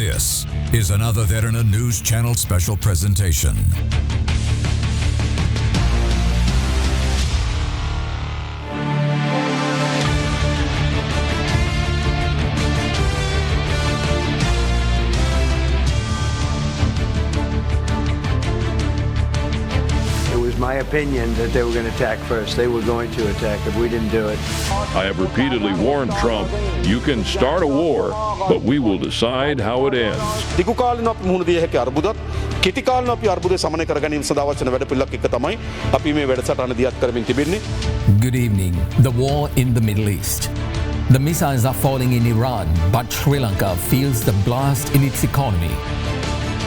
This is another Derana News Channel special presentation. My opinion that they were going to attack first. They were going to attack if we didn't do it. I have repeatedly warned Trump, you can start a war, but we will decide how it ends. දිගු කාලින අපි මුහුණ දිය හැකි අර්බුදත් කෙටි කාලින අපි අර්බුදය සමනය කර ගැනීම සඳහා වචන වැඩපිළිවෙලක් එක තමයි අපි මේ වැඩසටහන දියත් කරමින් තිබෙන්නේ. Good evening. The war in the Middle East. The missiles are falling in Iran, but Sri Lanka feels the blast in its economy.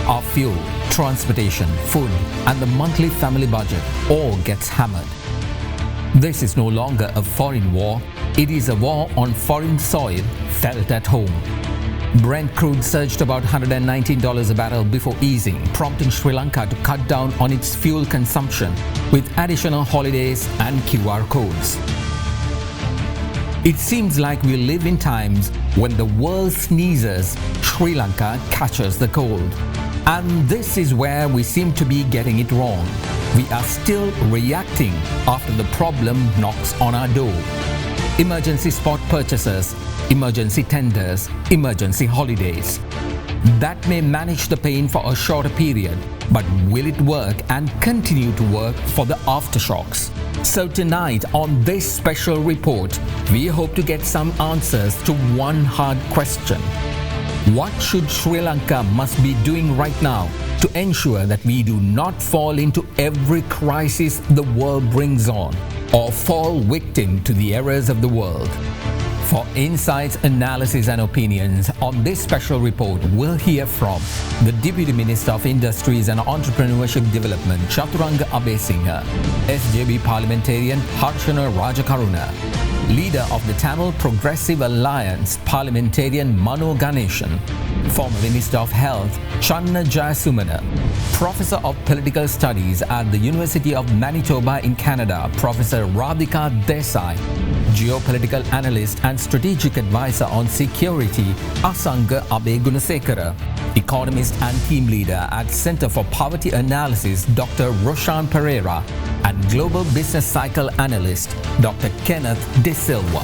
Our fuel, transportation, food, and the monthly family budget all gets hammered. This is no longer a foreign war, it is a war on foreign soil felt at home. Brent crude surged about $119 a barrel before easing, prompting Sri Lanka to cut down on its fuel consumption with additional holidays and QR codes. It seems like we live in times when the world sneezes, Sri Lanka catches the cold. And this is where we seem to be getting it wrong. We are still reacting after the problem knocks on our door. Emergency spot purchases, emergency tenders, emergency holidays. That may manage the pain for a shorter period, but will it work and continue to work for the aftershocks? So tonight on this special report, we hope to get some answers to one hard question. What should Sri Lanka must be doing right now to ensure that we do not fall into every crisis the world brings on or fall victim to the errors of the world? For insights, analysis and opinions on this special report, we'll hear from the Deputy Minister of Industries and Entrepreneurship Development, Chaturanga Abesinghe, SJB Parliamentarian Harshana Rajakaruna, Leader of the Tamil Progressive Alliance, Parliamentarian Mano Ganeshan, former Minister of Health, Channa Jayasumana, Professor of Political Studies at the University of Manitoba in Canada, Professor Radhika Desai, Geopolitical Analyst and Strategic Advisor on Security, Asanga Abe Gunasekara, Economist and Team Leader at Center for Poverty Analysis, Dr. Roshan Pereira, and Global Business Cycle Analyst, Dr. Kenneth De Silva.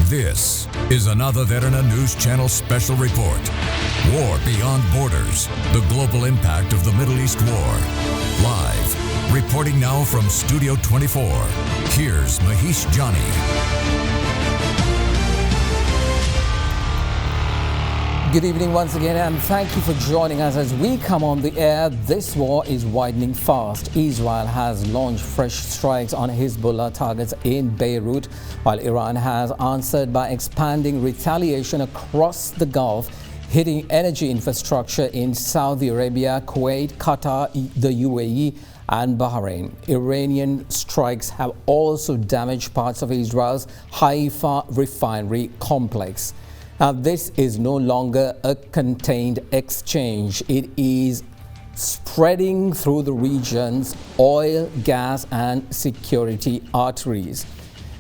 This is another Derana News Channel special report. War Beyond Borders, the global impact of the Middle East War. Live, reporting now from Studio 24. Here's Mahesh Jani. Good evening once again, and thank you for joining us as we come on the air. This war is widening fast. Israel has launched fresh strikes on Hezbollah targets in Beirut, while Iran has answered by expanding retaliation across the Gulf, hitting energy infrastructure in Saudi Arabia, Kuwait, Qatar, the UAE and Bahrain. Iranian strikes have also damaged parts of Israel's Haifa refinery complex. Now, this is no longer a contained exchange. It is spreading through the region's oil, gas and security arteries.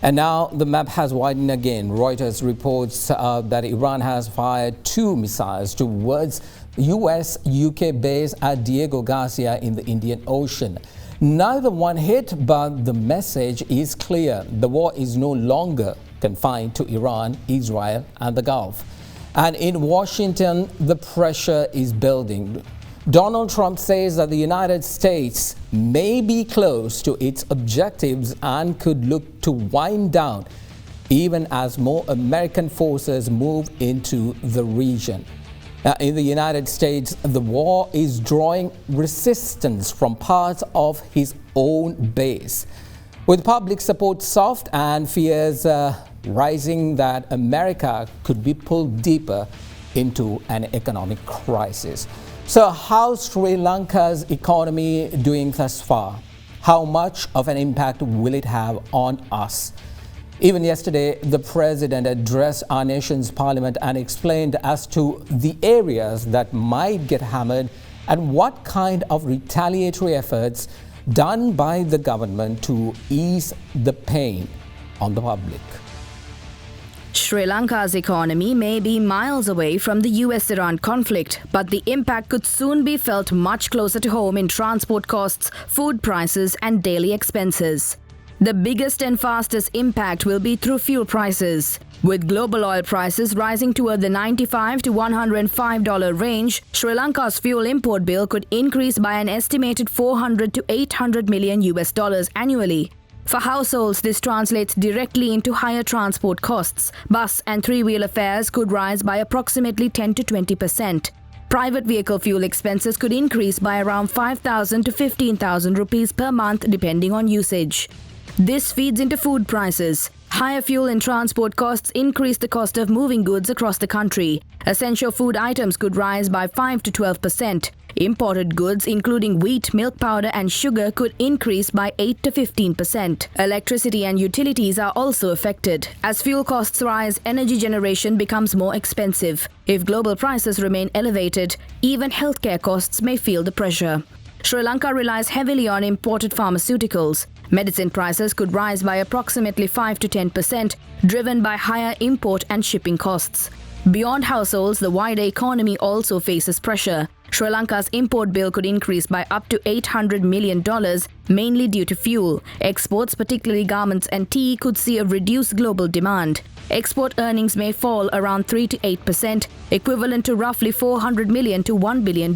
And now the map has widened again. Reuters reports that Iran has fired 2 missiles towards US-UK base at Diego Garcia in the Indian Ocean. Neither one hit, but the message is clear. The war is no longer confined to Iran, Israel and the Gulf. And in Washington, the pressure is building. Donald Trump says that the United States may be close to its objectives and could look to wind down even as more American forces move into the region. Now, in the United States, the war is drawing resistance from parts of his own base, with public support soft and fears rising that America could be pulled deeper into an economic crisis. So how's Sri Lanka's economy doing thus far? How much of an impact will it have on us? Even yesterday, the president addressed our nation's parliament and explained as to the areas that might get hammered and what kind of retaliatory efforts done by the government to ease the pain. on the public. Sri Lanka's economy may be miles away from the US-Iran conflict, but the impact could soon be felt much closer to home in transport costs, food prices, and daily expenses. The biggest and fastest impact will be through fuel prices. With global oil prices rising toward the $95 to $105 range, Sri Lanka's fuel import bill could increase by an estimated $400 to $800 million annually. For households, this translates directly into higher transport costs. Bus and three-wheeler fares could rise by approximately 10 to 20%. Private vehicle fuel expenses could increase by around 5,000 to 15,000 rupees per month depending on usage. This feeds into food prices. Higher fuel and transport costs increase the cost of moving goods across the country. Essential food items could rise by 5 to 12%. Imported goods, including wheat, milk powder, and sugar, could increase by 8 to 15%. Electricity and utilities are also affected. As fuel costs rise, energy generation becomes more expensive. If global prices remain elevated, even healthcare costs may feel the pressure. Sri Lanka relies heavily on imported pharmaceuticals. Medicine prices could rise by approximately 5 to 10%, driven by higher import and shipping costs. Beyond households, the wider economy also faces pressure. Sri Lanka's import bill could increase by up to $800 million, mainly due to fuel. Exports, particularly garments and tea, could see a reduced global demand. Export earnings may fall around 3 to 8%, equivalent to roughly $400 million to $1 billion.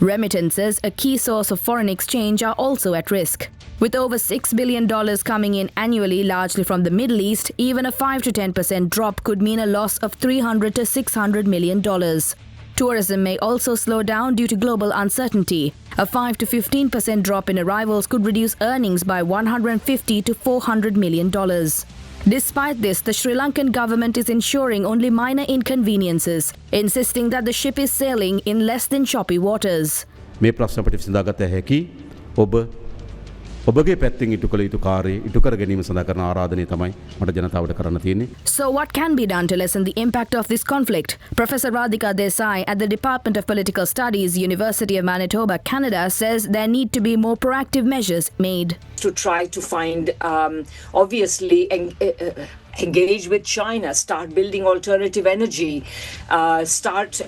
Remittances, a key source of foreign exchange, are also at risk. With over $6 billion coming in annually, largely from the Middle East, even a 5 to 10% drop could mean a loss of $300 to $600 million. Tourism may also slow down due to global uncertainty. A 5 to 15% drop in arrivals could reduce earnings by $150 to $400 million. Despite this, the Sri Lankan government is ensuring only minor inconveniences, insisting that the ship is sailing in less than choppy waters. මේ ප්‍රශ්න අපිට විසඳාගත හැකි ඔබගේ පැත්තෙන් ඉටු කළ යුතු කාර්යය ඉටු කර ගැනීම සඳහා කරන ආරාධනය තමයි මට ජනතාවට කරන්න තියෙන්නේ. So what can be done to lessen the impact of this conflict? Professor Radhika Desai at the Department of Political Studies, University of Manitoba, Canada, says there need to be more proactive measures made. To try to find, obviously, engage with China, start building alternative energy, start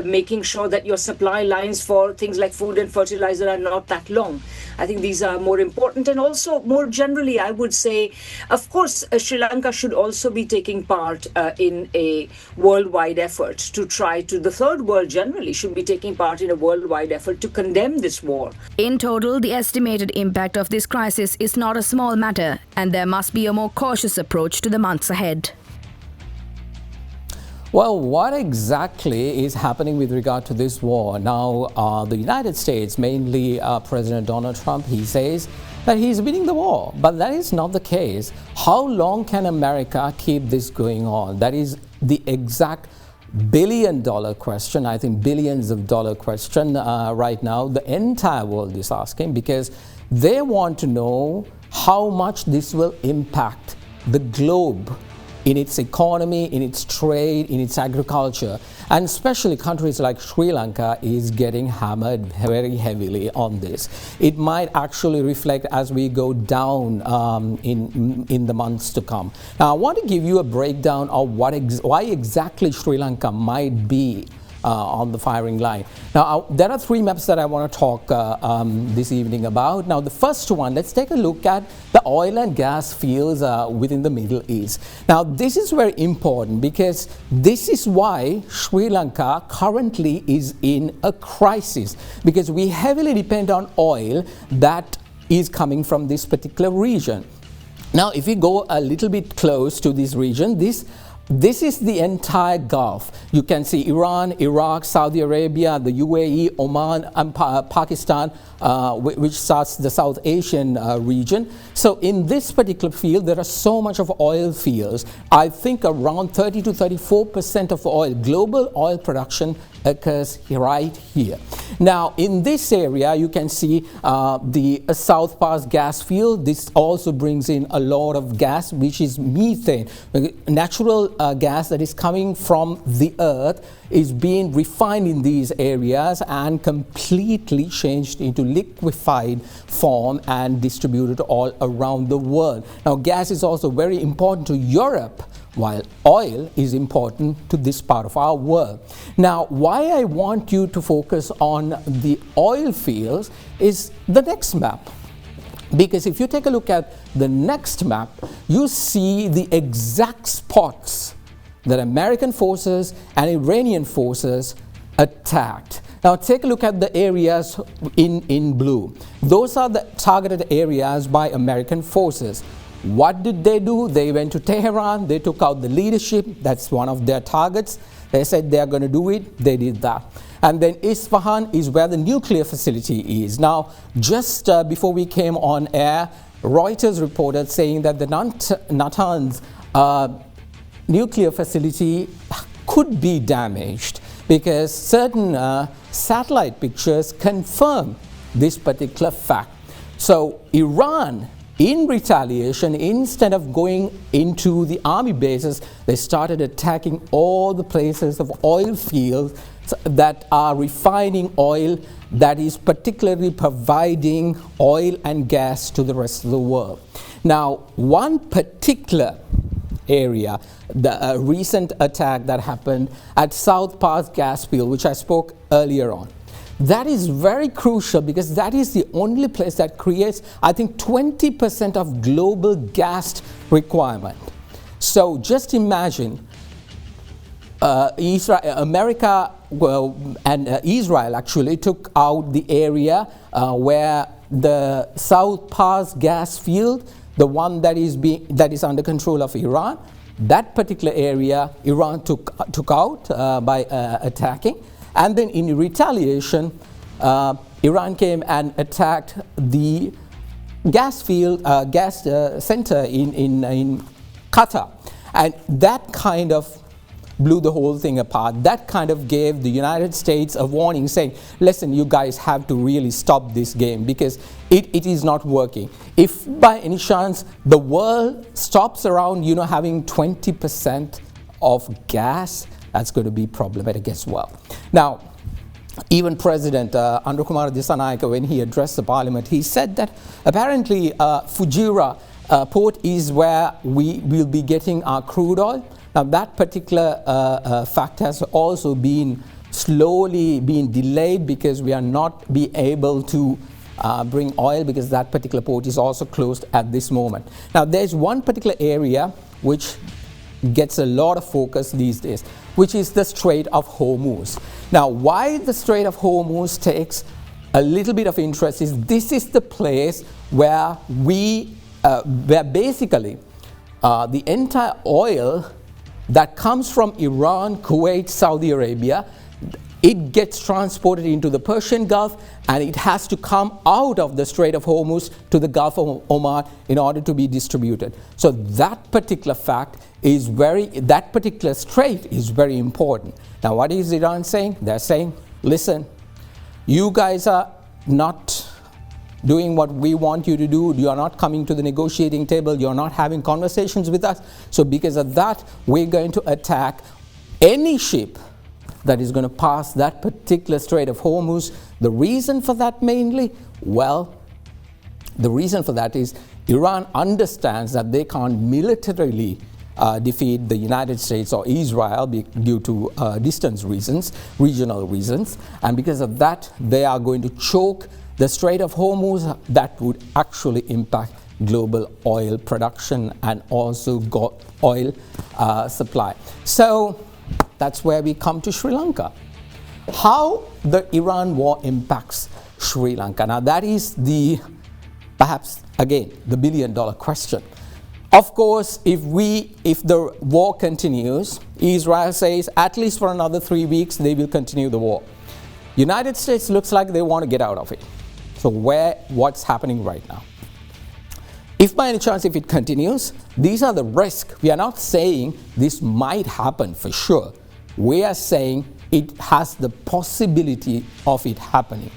making sure that your supply lines for things like food and fertilizer are not that long. I think these are more important. And also, more generally, I would say, of course, Sri Lanka should also be taking part in a worldwide effort to try to, the third world generally should be taking part in a worldwide effort to condemn this war. In total, the estimated impact of this crisis is not a small matter, and there must be a more cautious approach to the months ahead. Well, what exactly is happening with regard to this war? Now, the United States, mainly President Donald Trump, he says that he's winning the war, but that is not the case. How long can America keep this going on? That is the exact billion-dollar question, I think billions of dollar question right now. The entire world is asking because they want to know how much this will impact the globe in its economy, in its trade, in its agriculture, and especially countries like Sri Lanka is getting hammered very heavily on this. It might actually reflect as we go down in the months to come. Now, I want to give you a breakdown of why exactly Sri Lanka might be on the firing line. Now, there are three maps that I want to talk this evening about. Now, the first one, let's take a look at the oil and gas fields within the Middle East. Now, this is very important because this is why Sri Lanka currently is in a crisis, because we heavily depend on oil that is coming from this particular region. Now, if we go a little bit close to this region, this is the entire Gulf. You can see Iran, Iraq, Saudi Arabia, the UAE, Oman, and Pakistan, which starts the South Asian region. So in this particular field, there are so much of oil fields. I think around 30 to 34% of oil, global oil production occurs right here. Now, in this area, you can see the South Pass gas field. This also brings in a lot of gas, which is methane. Natural gas that is coming from the earth is being refined in these areas and completely changed into liquefied form and distributed all around the world. Now, gas is also very important to Europe, while oil is important to this part of our world. Now, why I want you to focus on the oil fields is the next map. Because if you take a look at the next map, you see the exact spots that American forces and Iranian forces attacked. Now take a look at the areas in blue. Those are the targeted areas by American forces. What did they do? They went to Tehran, they took out the leadership, that's one of their targets. They said they are going to do it, they did that. And then Isfahan is where the nuclear facility is. Now, just before we came on air, Reuters reported saying that the Natanz nuclear facility could be damaged because certain satellite pictures confirm this particular fact. So Iran, in retaliation, instead of going into the army bases, they started attacking all the places of oil fields that are refining oil, that is particularly providing oil and gas to the rest of the world. Now, one particular area, the recent attack that happened at South Pass gas field, which I spoke earlier on, that is very crucial because that is the only place that creates, I think, 20% of global gas requirement. So just imagine America and Israel actually took out the area where the South Pass gas field, the one that is under control of Iran, that particular area Iran took out by attacking. And then in retaliation, Iran came and attacked the gas field, gas center in Qatar. And that kind of blew the whole thing apart. That kind of gave the United States a warning saying, listen, you guys have to really stop this game because it is not working. If by any chance the world stops around, having 20% of gas, that's going to be problematic as well. Now, even President Andrukumar Dissanayake, when he addressed the parliament, he said that apparently Fujairah port is where we will be getting our crude oil. Now, that particular fact has also been slowly being delayed because we are not be able to bring oil because that particular port is also closed at this moment. Now, there's one particular area which gets a lot of focus these days, which is the Strait of Hormuz. Now, why the Strait of Hormuz takes a little bit of interest is this is the place where where basically the entire oil that comes from Iran, Kuwait, Saudi Arabia, it gets transported into the Persian Gulf and it has to come out of the Strait of Hormuz to the Gulf of Oman in order to be distributed. So that particular fact is that particular strait is very important. Now, what is Iran saying? They're saying, listen, you guys are not doing what we want you to do. You are not coming to the negotiating table. You're not having conversations with us. So because of that, we're going to attack any ship that is going to pass that particular Strait of Hormuz. The reason for that mainly? Well, the reason for that is Iran understands that they can't militarily defeat the United States or Israel due to distance reasons, regional reasons. And because of that, they are going to choke the Strait of Hormuz. That would actually impact global oil production and also oil supply. So that's where we come to Sri Lanka. How the Iran war impacts Sri Lanka. Now that is perhaps again the billion-dollar question. Of course, if the war continues, Israel says at least for another 3 weeks they will continue the war. United States looks like they want to get out of it. So what's happening right now? If by any chance, if it continues, these are the risks. We are not saying this might happen for sure. We are saying it has the possibility of it happening.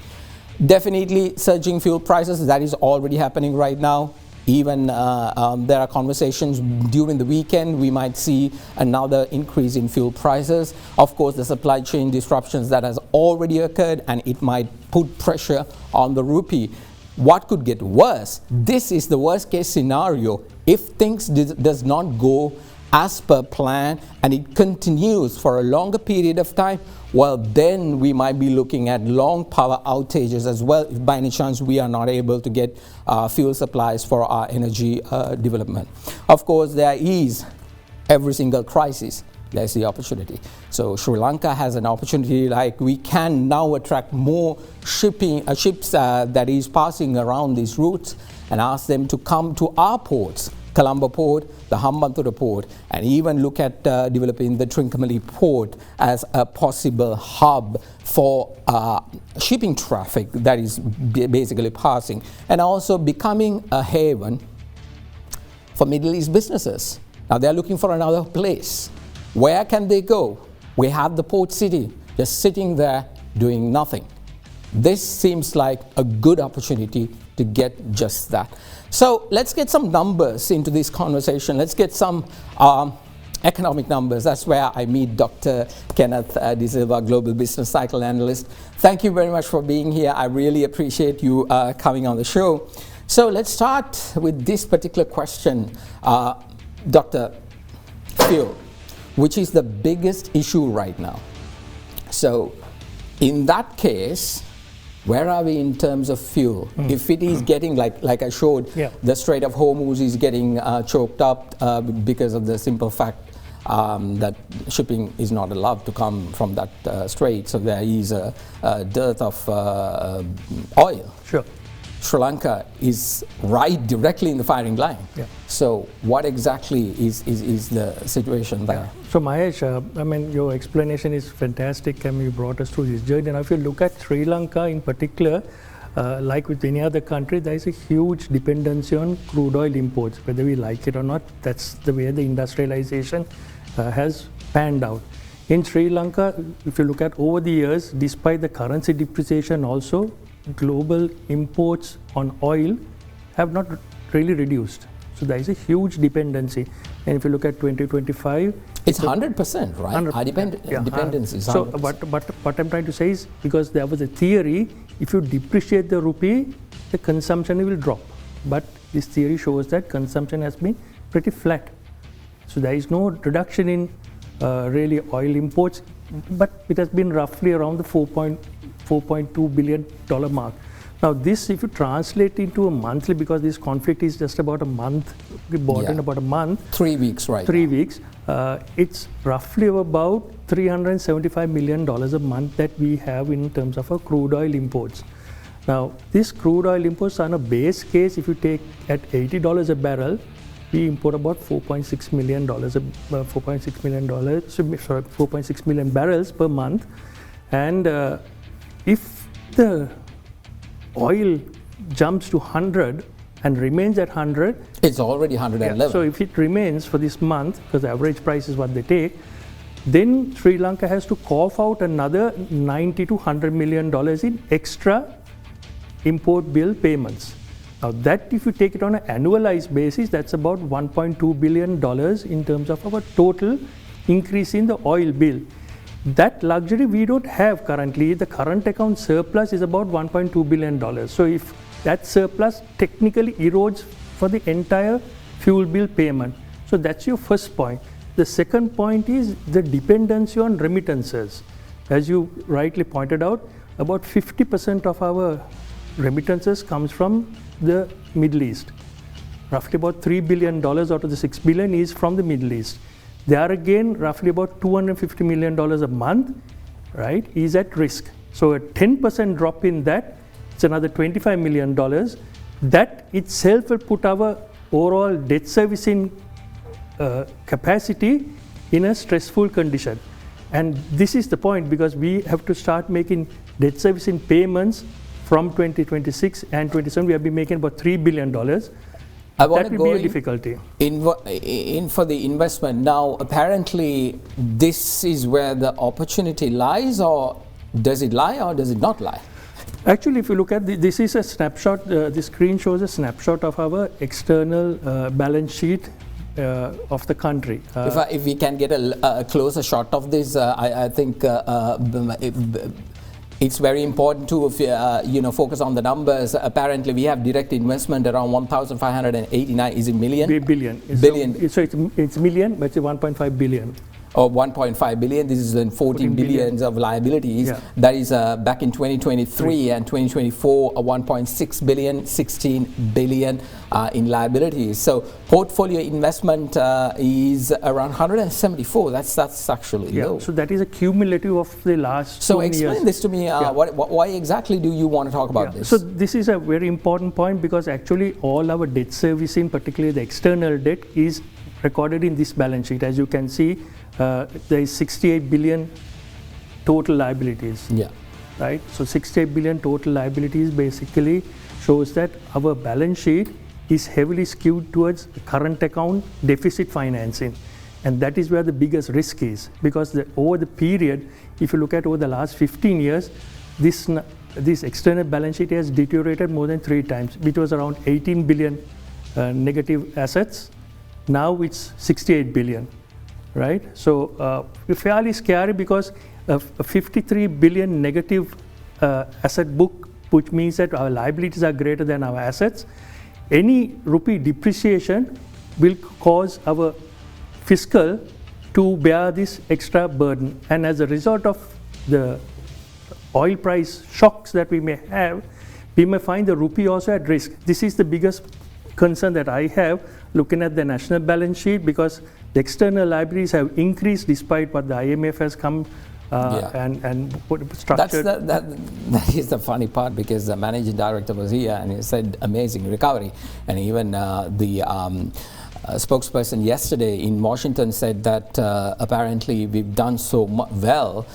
Definitely surging fuel prices, that is already happening right now. Even there are conversations during the weekend, we might see another increase in fuel prices. Of course, the supply chain disruptions that has already occurred, and it might put pressure on the rupee. What could get worse? This is the worst case scenario. If things does not go as per plan and it continues for a longer period of time, well, then we might be looking at long power outages as well, if by any chance we are not able to get fuel supplies for our energy development. Of course, there is every single crisis, there's the opportunity. So Sri Lanka has an opportunity, like we can now attract more ships that is passing around these routes and ask them to come to our ports, Colombo Port, the Hambantota Port, and even look at developing the Trincomalee Port as a possible hub for shipping traffic that is basically passing, and also becoming a haven for Middle East businesses. Now they're looking for another place. Where can they go? We have the port city just sitting there doing nothing. This seems like a good opportunity to get just that. So let's get some numbers into this conversation. Let's get some economic numbers. That's where I meet Dr. Kenneth De Silva, Global Business Cycle Analyst. Thank you very much for being here. I really appreciate you coming on the show. So let's start with this particular question, Dr. Fuel, which is the biggest issue right now. So in that case, where are we in terms of fuel? If it is getting, like I showed, the Strait of Hormuz is getting choked up because of the simple fact that shipping is not allowed to come from that strait. So there is a dearth of oil. Sure. Sri Lanka is right directly in the firing line. So what exactly is the situation there? So Mahesh, I mean, your explanation is fantastic, and you brought us through this journey. And if you look at Sri Lanka in particular, like with any other country, there is a huge dependency on crude oil imports. Whether we like it or not, that's the way the industrialization has panned out. In Sri Lanka, if you look at over the years, despite the currency depreciation also, global imports on oil have not really reduced. So there is a huge dependency. And if you look at 2025, it's 100%, right? 100%. Our dependency is 100%. So, but what I'm trying to say is, because there was a theory, if you depreciate the rupee, the consumption will drop. But this theory shows that consumption has been pretty flat. So there is no reduction in really oil imports, but it has been roughly around the $4.2 billion mark. Now this, if you translate into a monthly, because this conflict is just about a month, we bought in about a month. 3 weeks, right? 3 weeks. It's roughly about $375 million a month that we have in terms of our crude oil imports. Now, these crude oil imports on a base case, if you take at $80 a barrel, we import about $4.6 million, $4.6 million barrels per month. And if the oil jumps to 100 and remains at 100, it's already 111. So if it remains for this month, because the average price is what they take, then Sri Lanka has to cough out another $90 to $100 million in extra import bill payments. Now that, if you take it on an annualized basis, that's about $1.2 billion in terms of our total increase in the oil bill. That luxury we don't have currently. The current account surplus is about $1.2 billion. So if that surplus technically erodes for the entire fuel bill payment. So that's your first point. The second point is the dependency on remittances. As you rightly pointed out, about 50% of our remittances comes from the Middle East. Roughly about $3 billion out of the $6 billion is from the Middle East. There again, roughly about $250 million a month, right, is at risk. So a 10% drop in that, it's another $25 million. That itself will put our overall debt servicing capacity in a stressful condition. And this is the point, because we have to start making debt servicing payments from 2026 and 27. We have been making about $3 billion. I want that to will go be a difficulty. in for the investment. Now, apparently, this is where the opportunity lies, or does it lie, or does it not lie? Actually, if you look at this is a snapshot. This screen shows a snapshot of our external balance sheet of the country. If we can get a closer shot of this, I think it's very important to focus on the numbers. Apparently, we have direct investment around 1,589. Is it million? Billion. Billion. So it's million, but it's 1.5 billion. Or 1.5 billion. This is in 14 billions of liabilities. Yeah. That is back in 2023 and 2024, 1.6 billion, 16 billion in liabilities. So portfolio investment is around 174. That's actually low. So that is a cumulative of the last. So 20 explain years. this to me. Why exactly do you want to talk about this? So this is a very important point because actually all our debt servicing, particularly the external debt, is recorded in this balance sheet. As you can see, there is 68 billion total liabilities. Yeah. Right. So 68 billion total liabilities basically shows that our balance sheet is heavily skewed towards current account deficit financing, and that is where the biggest risk is, because over the period, if you look at over the last 15 years, this external balance sheet has deteriorated more than 3 times. It was around 18 billion negative assets. Now it's 68 billion, right? So fairly scary because a 53 billion negative asset book, which means that our liabilities are greater than our assets. Any rupee depreciation will cause our fiscal to bear this extra burden. And as a result of the oil price shocks that we may have, we may find the rupee also at risk. This is the biggest concern that I have looking at the national balance sheet, because the external liabilities have increased despite what the IMF has come and structured. That is the funny part, because the managing director was here and he said amazing recovery, and even the spokesperson yesterday in Washington said that apparently we've done so well.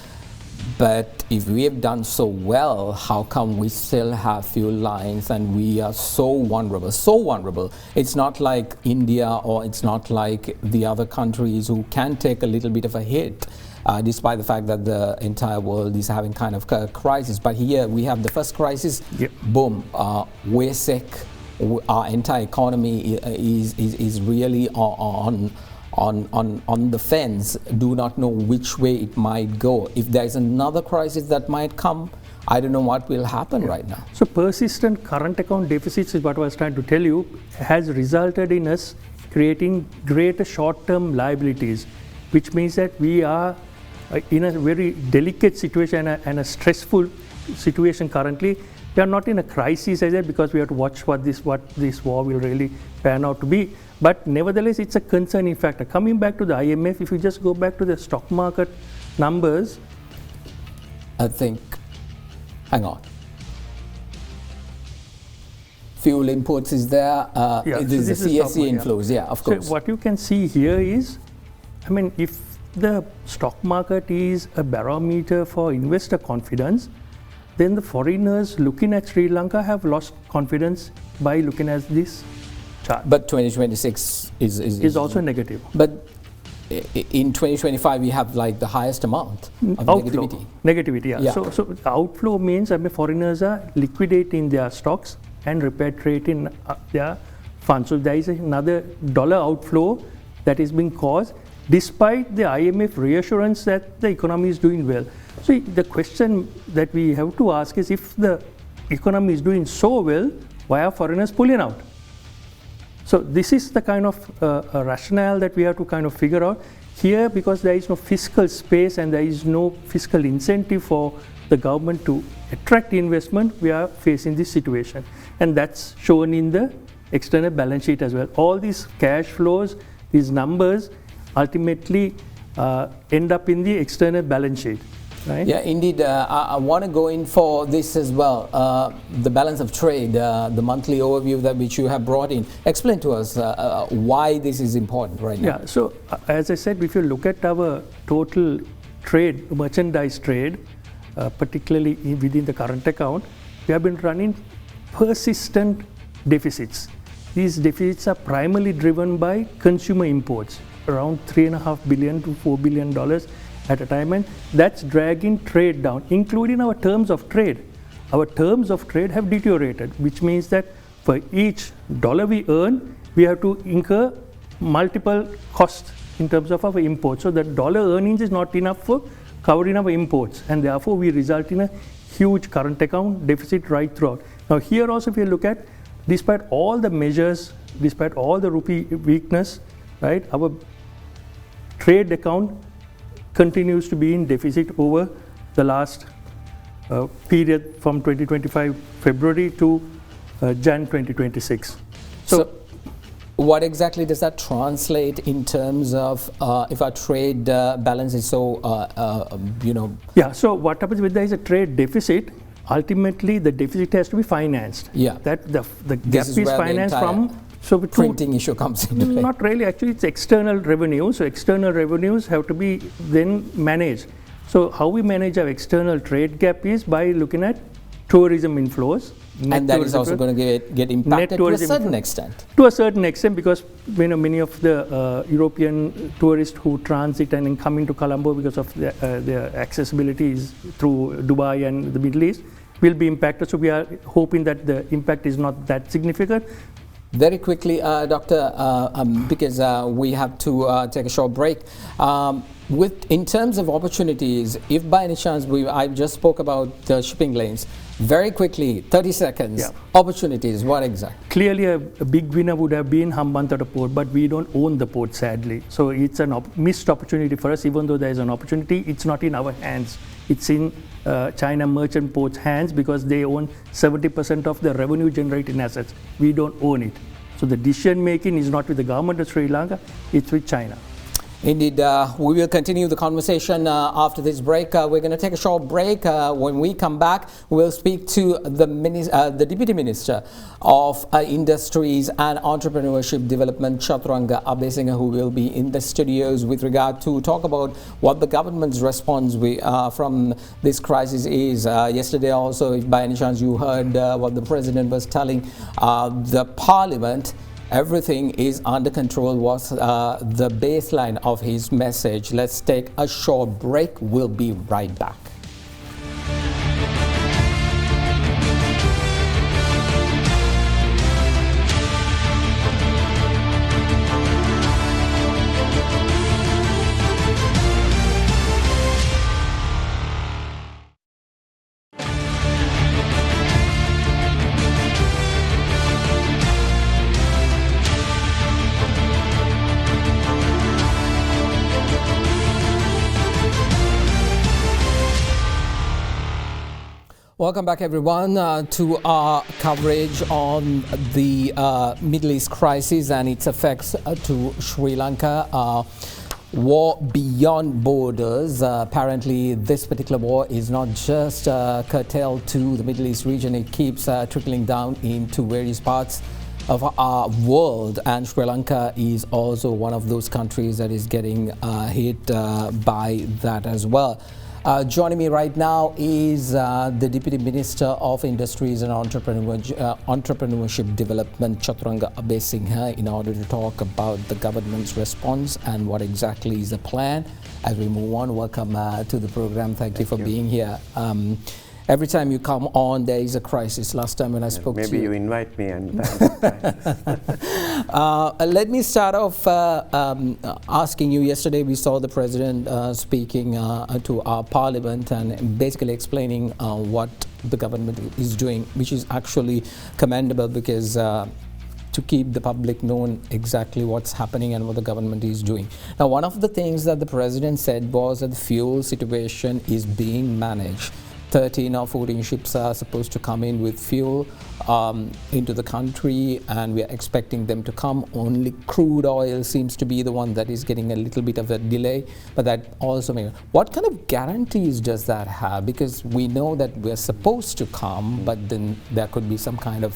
But if we have done so well, how come we still have fuel lines and we are so vulnerable, so vulnerable? It's not like India or it's not like the other countries who can take a little bit of a hit, despite the fact that the entire world is having kind of a crisis. But here we have the first crisis, boom, we're sick. Our entire economy is really on the fence, do not know which way it might go. If there is another crisis that might come, I don't know what will happen right now. So persistent current account deficits is what I was trying to tell you, has resulted in us creating greater short-term liabilities, which means that we are in a very delicate situation and a stressful situation currently. We are not in a crisis as yet, because we have to watch what this war will really pan out to be. But nevertheless, it's a concerning factor. Coming back to the IMF, if you just go back to the stock market numbers, I think, hang on. Fuel imports is there. This is the CSE inflows, of course. So what you can see here is, I mean, if the stock market is a barometer for investor confidence, then the foreigners looking at Sri Lanka have lost confidence by looking at this chart. But 2026 is also negative. But in 2025 we have like the highest amount of outflow. Negativity. Yeah. So outflow means, I mean, foreigners are liquidating their stocks and repatriating their funds. So there is another dollar outflow that is being caused despite the IMF reassurance that the economy is doing well. So the question that we have to ask is, if the economy is doing so well, why are foreigners pulling out? So this is the kind of rationale that we have to kind of figure out here, because there is no fiscal space and there is no fiscal incentive for the government to attract investment. We are facing this situation, and that's shown in the external balance sheet as well. All these cash flows, these numbers ultimately end up in the external balance sheet. Right? Yeah, indeed. I want to go in for this as well. The balance of trade, the monthly overview that which you have brought in. Explain to us why this is important right now. Yeah, so as I said, if you look at our total trade, merchandise trade, particularly within the current account, we have been running persistent deficits. these deficits are primarily driven by consumer imports, around $3.5 billion to $4 billion at a time, and that's dragging trade down, including our terms of trade. Our terms of trade have deteriorated, which means that for each dollar we earn, we have to incur multiple costs in terms of our imports. So that dollar earnings is not enough for covering our imports, and therefore we result in a huge current account deficit right throughout. Now here also, if you look at, despite all the measures, despite all the rupee weakness, right, our trade account continues to be in deficit over the last period from 2025 February to Jan 2026. So what exactly does that translate in terms of if our trade balance is so, Yeah, so what happens with there is a trade deficit, ultimately the deficit has to be financed. Yeah. That the gap is financed from, so printing issue comes into play. Not really, actually it's external revenue. So external revenues have to be then managed. So how we manage our external trade gap is by looking at tourism inflows. And that is also going to get impacted to a certain extent. To a certain extent, because many of the European tourists who transit and coming to Colombo because of their accessibility is through Dubai and the Middle East will be impacted. So we are hoping that the impact is not that significant. Very quickly, Doctor, because we have to take a short break. In terms of opportunities, if by any chance I just spoke about the shipping lanes, very quickly, 30 seconds, yeah. Opportunities, what exactly? Clearly a big winner would have been Hambantota port, but we don't own the port, sadly. So it's a missed opportunity for us. Even though there is an opportunity, it's not in our hands. It's in China Merchant Port's hands because they own 70% of the revenue generating assets. We don't own it. So the decision making is not with the government of Sri Lanka, it's with China. Indeed, we will continue the conversation after this break. We're going to take a short break. When we come back, we'll speak to the Deputy Minister of Industries and Entrepreneurship Development, Chaturanga Abesinghe, who will be in the studios with regard to talk about what the government's response from this crisis is. Yesterday also, if by any chance you heard what the President was telling the Parliament, everything is under control was the baseline of his message. Let's take a short break. We'll be right back. Welcome back, everyone, to our coverage on the Middle East crisis and its effects to Sri Lanka. War beyond borders. Apparently, this particular war is not just curtailed to the Middle East region. It keeps trickling down into various parts of our world, and Sri Lanka is also one of those countries that is getting hit by that as well. Joining me right now is the Deputy Minister of Industries and Entrepreneurship Development, Chaturanga Abesinghe, in order to talk about the government's response and what exactly is the plan. As we move on, welcome to the program. Thank you for being here. Every time you come on, there is a crisis. Last time when I spoke to you... Maybe you invite me and... let me start off asking you, yesterday we saw the President speaking to our Parliament and basically explaining what the government is doing, which is actually commendable because to keep the public known exactly what's happening and what the government is doing. Now, one of the things that the President said was that the fuel situation is being managed. 13 or 14 ships are supposed to come in with fuel into the country, and we are expecting them to come. Only crude oil seems to be the one that is getting a little bit of a delay, but that also may... What kind of guarantees does that have? Because we know that we're supposed to come, but then there could be some kind of,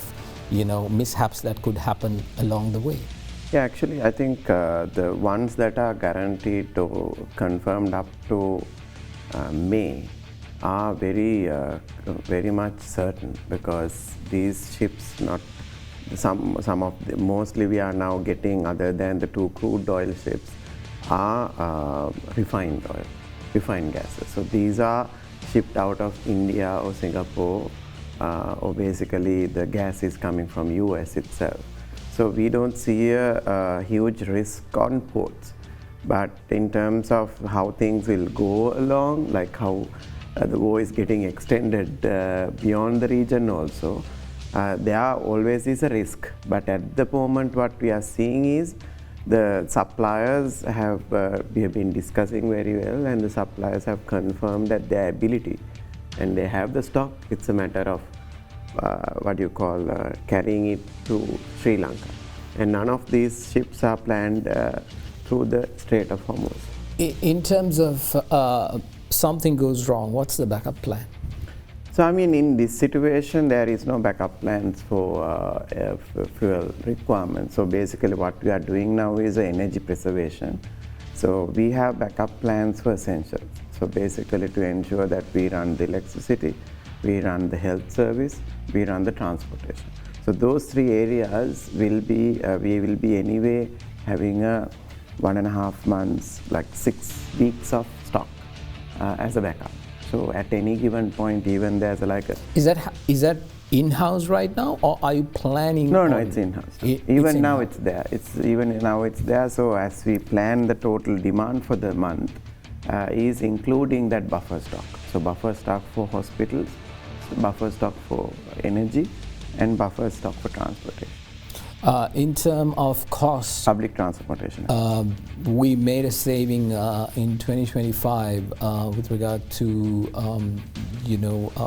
mishaps that could happen along the way. Yeah, actually, I think the ones that are guaranteed to confirmed up to May are very much certain, because these ships, some of the, mostly we are now getting, other than the 2 crude oil ships, are refined oil, refined gases. So these are shipped out of India or Singapore, or basically the gas is coming from US itself. So we don't see a huge risk on ports. But in terms of how things will go along, like how the war is getting extended beyond the region also, there always is a risk. But at the moment what we are seeing is the suppliers have, we have been discussing very well, and the suppliers have confirmed that their ability, and they have the stock. It's a matter of carrying it to Sri Lanka. And none of these ships are planned through the Strait of Hormuz. In terms of something goes wrong, what's the backup plan? So I mean, in this situation, there is no backup plans for fuel requirements. So basically what we are doing now is energy preservation. So we have backup plans for essentials. So basically to ensure that we run the electricity, we run the health service, we run the transportation. So those 3 areas will be, we will be anyway having a 1.5 months, like 6 weeks of stock as a backup. So at any given point, even there's like a... Is that in-house right now, or are you planning? No, it's in-house. Even now it's there. Even now it's there. So as we plan the total demand for the month, is including that buffer stock. So buffer stock for hospitals, buffer stock for energy, and buffer stock for transportation. In terms of costs, public transportation, we made a saving in 2025 with regard to,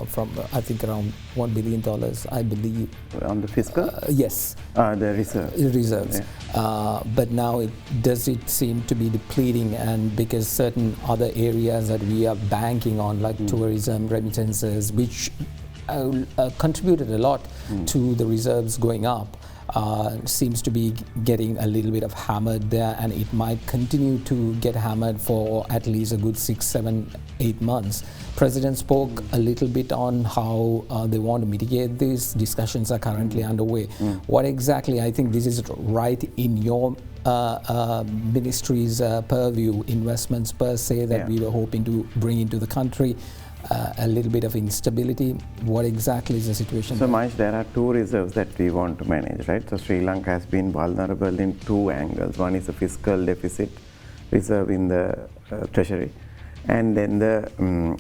from I think around $1 billion, I believe. On the fiscal? Yes. The reserves. Yeah. But now does it seem to be depleting, and because certain other areas that we are banking on, like tourism, remittances, which contributed a lot to the reserves going up, seems to be getting a little bit of hammered there, and it might continue to get hammered for at least a good 6, 7, 8 months. President spoke a little bit on how they want to mitigate this. Discussions are currently underway. What exactly, I think this is right in your ministry's purview, investments per se that we were hoping to bring into the country. A little bit of instability. What exactly is the situation? So Mahesh, there are 2 reserves that we want to manage, right? So Sri Lanka has been vulnerable in 2 angles. One is the fiscal deficit reserve in the treasury, and then the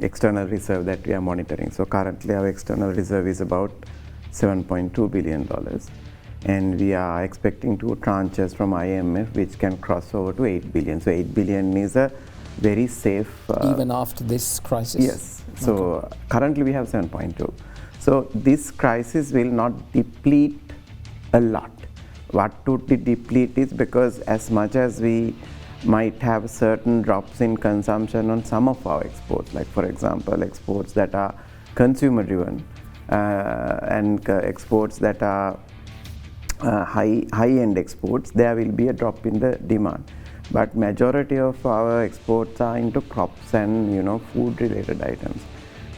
external reserve that we are monitoring. So currently our external reserve is about $7.2 billion, and we are expecting 2 tranches from IMF which can cross over to 8 billion. So 8 billion is a very safe... even after this crisis? Yes. So currently we have 7.2. So this crisis will not deplete a lot. What would deplete is because as much as we might have certain drops in consumption on some of our exports, like for example exports that are consumer driven and exports that are high-end exports, there will be a drop in the demand. But majority of our exports are into crops and food related items.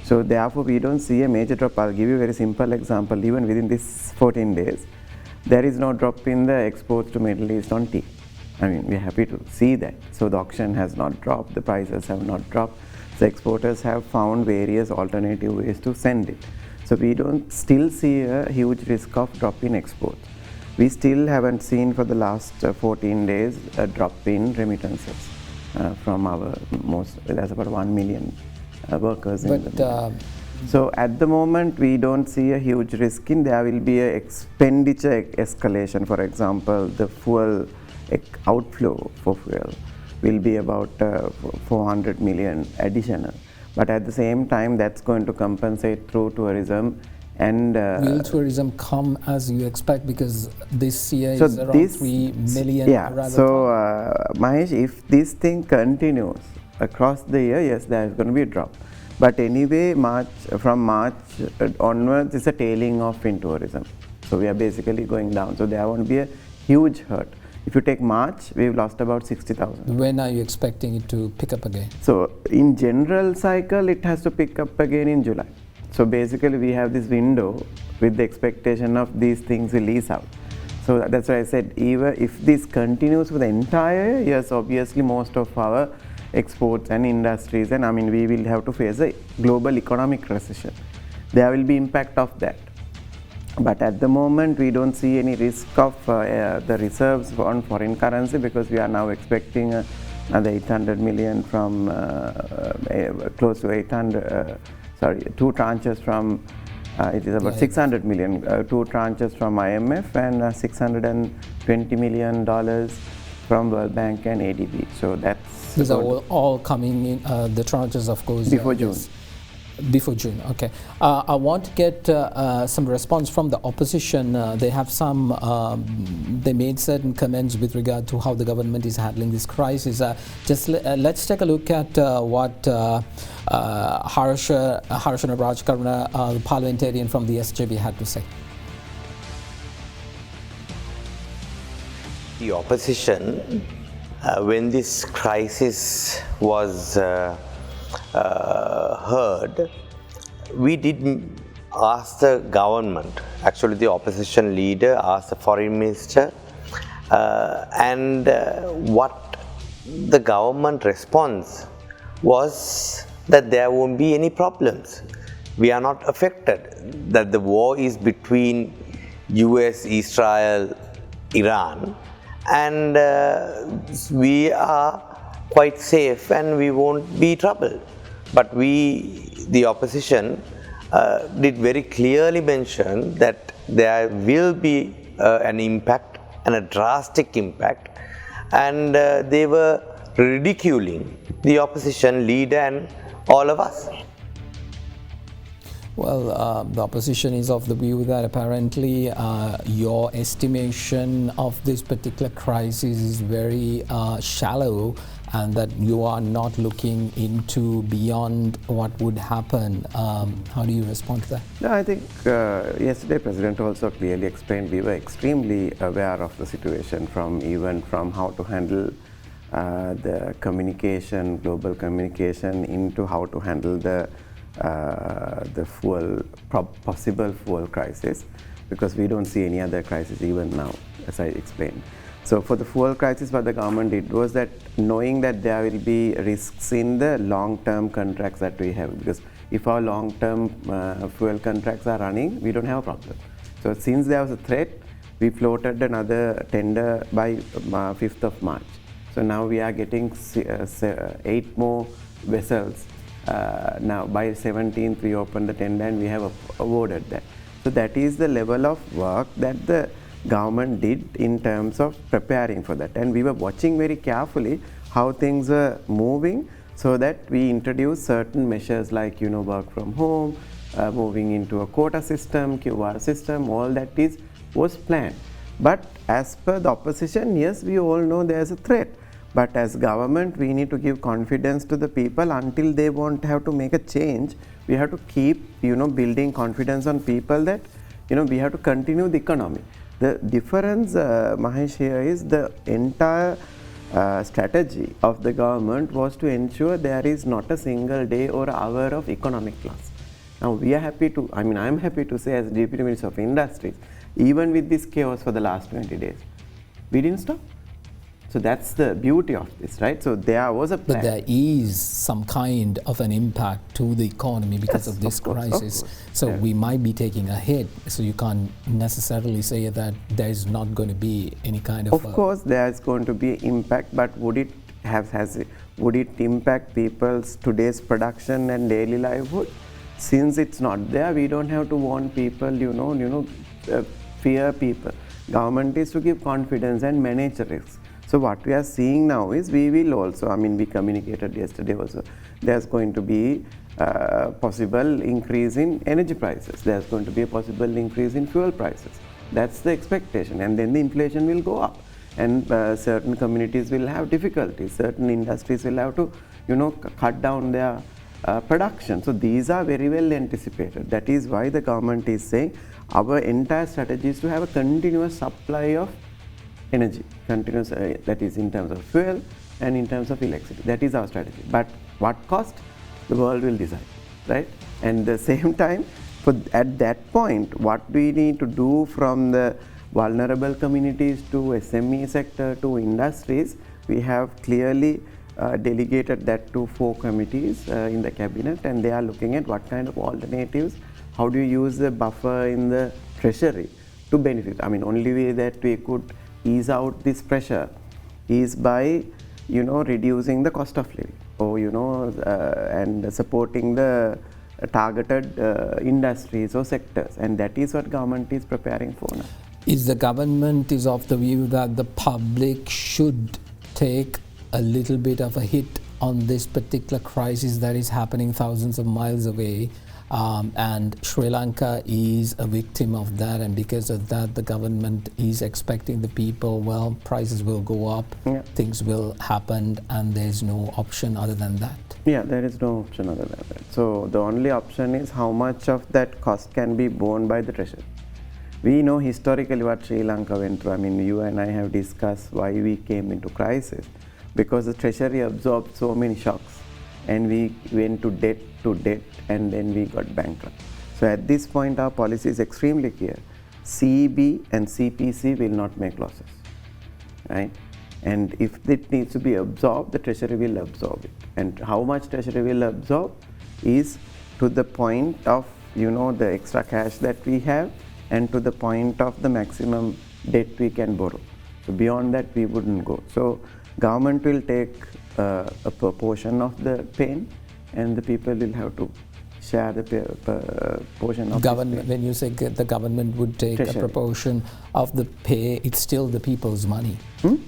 So therefore we don't see a major drop. I'll give you a very simple example. Even within this 14 days, there is no drop in the exports to Middle East on tea. I mean, we're happy to see that. So the auction has not dropped, the prices have not dropped. The exporters have found various alternative ways to send it. So we don't still see a huge risk of drop in exports. We still haven't seen for the last 14 days a drop in remittances from our there's about 1 million workers in the So at the moment we don't see a huge risk in there will be a expenditure escalation. For example, the fuel outflow for fuel will be about 400 million additional. But at the same time that's going to compensate through tourism. And will tourism come as you expect, because this year is around 3 million? Mahesh, if this thing continues across the year, yes, there is going to be a drop. But anyway, from March onwards, it's a tailing off in tourism. So we are basically going down. So there won't be a huge hurt. If you take March, we've lost about 60,000. When are you expecting it to pick up again? So in general cycle, it has to pick up again in July. So basically we have this window with the expectation of these things will ease out. So that's why I said, even if this continues for the entire year, yes, obviously most of our exports and industries, and I mean we will have to face a global economic recession. There will be impact of that. But at the moment we don't see any risk of the reserves on foreign currency, because we are now expecting another 800 million from close to 2 tranches from it is about 600 million, 2 tranches from IMF and $620 million from World Bank and ADB. So that's these are all coming in, the tranches of course before June. Before June, okay. I want to get some response from the opposition. They have they made certain comments with regard to how the government is handling this crisis. Let's take a look at what Harshana Rajkarna, the parliamentarian from the SJB, had to say. The opposition, when this crisis was heard, we did ask the government, actually the opposition leader asked the foreign minister, and what the government response was that there won't be any problems. We are not affected, that the war is between US, Israel, Iran, and we are quite safe and we won't be troubled. But the opposition did very clearly mention that there will be an impact, and a drastic impact, and they were ridiculing the opposition leader and all of us. Well, the opposition is of the view that apparently your estimation of this particular crisis is very shallow, and that you are not looking into beyond what would happen. How do you respond to that? No, I think yesterday President also clearly explained we were extremely aware of the situation, even from how to handle the communication, global communication, into how to handle the possible fuel crisis, because we don't see any other crisis even now, as I explained. So for the fuel crisis, what the government did was that, knowing that there will be risks in the long-term contracts that we have, because if our long-term fuel contracts are running, we don't have a problem. So since there was a threat, we floated another tender by 5th of March. So now we are getting 8 more vessels. Now by 17th we opened the tender and we have awarded that. So that is the level of work that the government did in terms of preparing for that, and we were watching very carefully how things were moving, so that we introduced certain measures like work from home, moving into a quota system, QR system. All that was planned. But as per the opposition, yes, we all know there is a threat. But as government, we need to give confidence to the people. Until they won't have to make a change, we have to keep building confidence on people that we have to continue the economy. The difference, Mahesh, here is the entire strategy of the government was to ensure there is not a single day or hour of economic loss. Now we are happy to, I am happy to say, as Deputy Minister of Industries, even with this chaos for the last 20 days, we didn't stop. So that's the beauty of this, right? So there was a plan. But there is some kind of an impact to the economy because of this crisis. So we might be taking a hit. So you can't necessarily say that there is not going to be any kind of. Of course, there is going to be impact, but would it impact people's today's production and daily livelihood? Since it's not there, we don't have to warn people. Fear people. Government is to give confidence and manage the risks. So what we are seeing now is we will also, we communicated yesterday also, there's going to be a possible increase in energy prices. There's going to be a possible increase in fuel prices. That's the expectation. And then the inflation will go up. And certain communities will have difficulties. Certain industries will have to, cut down their production. So these are very well anticipated. That is why the government is saying our entire strategy is to have a continuous supply of energy, continuous, that is in terms of fuel and in terms of electricity. That is our strategy. But what cost, the world will decide, right? And at the same time, at that point, what we need to do from the vulnerable communities to SME sector to industries, we have clearly delegated that to 4 committees in the cabinet, and they are looking at what kind of alternatives, how do you use the buffer in the treasury to benefit. I mean, only way that we could ease out this pressure is by, reducing the cost of living, or, and supporting the targeted industries or sectors, and that is what government is preparing for now. Is the government is of the view that the public should take a little bit of a hit on this particular crisis that is happening thousands of miles away, and Sri Lanka is a victim of that, and because of that the government is expecting the people, well, prices will go up, things will happen, and there's no option other than that? Yeah, there is no option other than that. So the only option is how much of that cost can be borne by the treasury. We know historically what Sri Lanka went through. I mean, you and I have discussed why we came into crisis, because the treasury absorbed so many shocks, and we went to debt, and then we got bankrupt. So at this point our policy is extremely clear. CEB and CPC will not make losses, right? And if it needs to be absorbed, the treasury will absorb it. And how much treasury will absorb is to the point of, the extra cash that we have, and to the point of the maximum debt we can borrow. So beyond that we wouldn't go. So government will take a proportion of the pain, and the people will have to share the portion of government. When you say the government would take a proportion of the pay, it's still the people's money.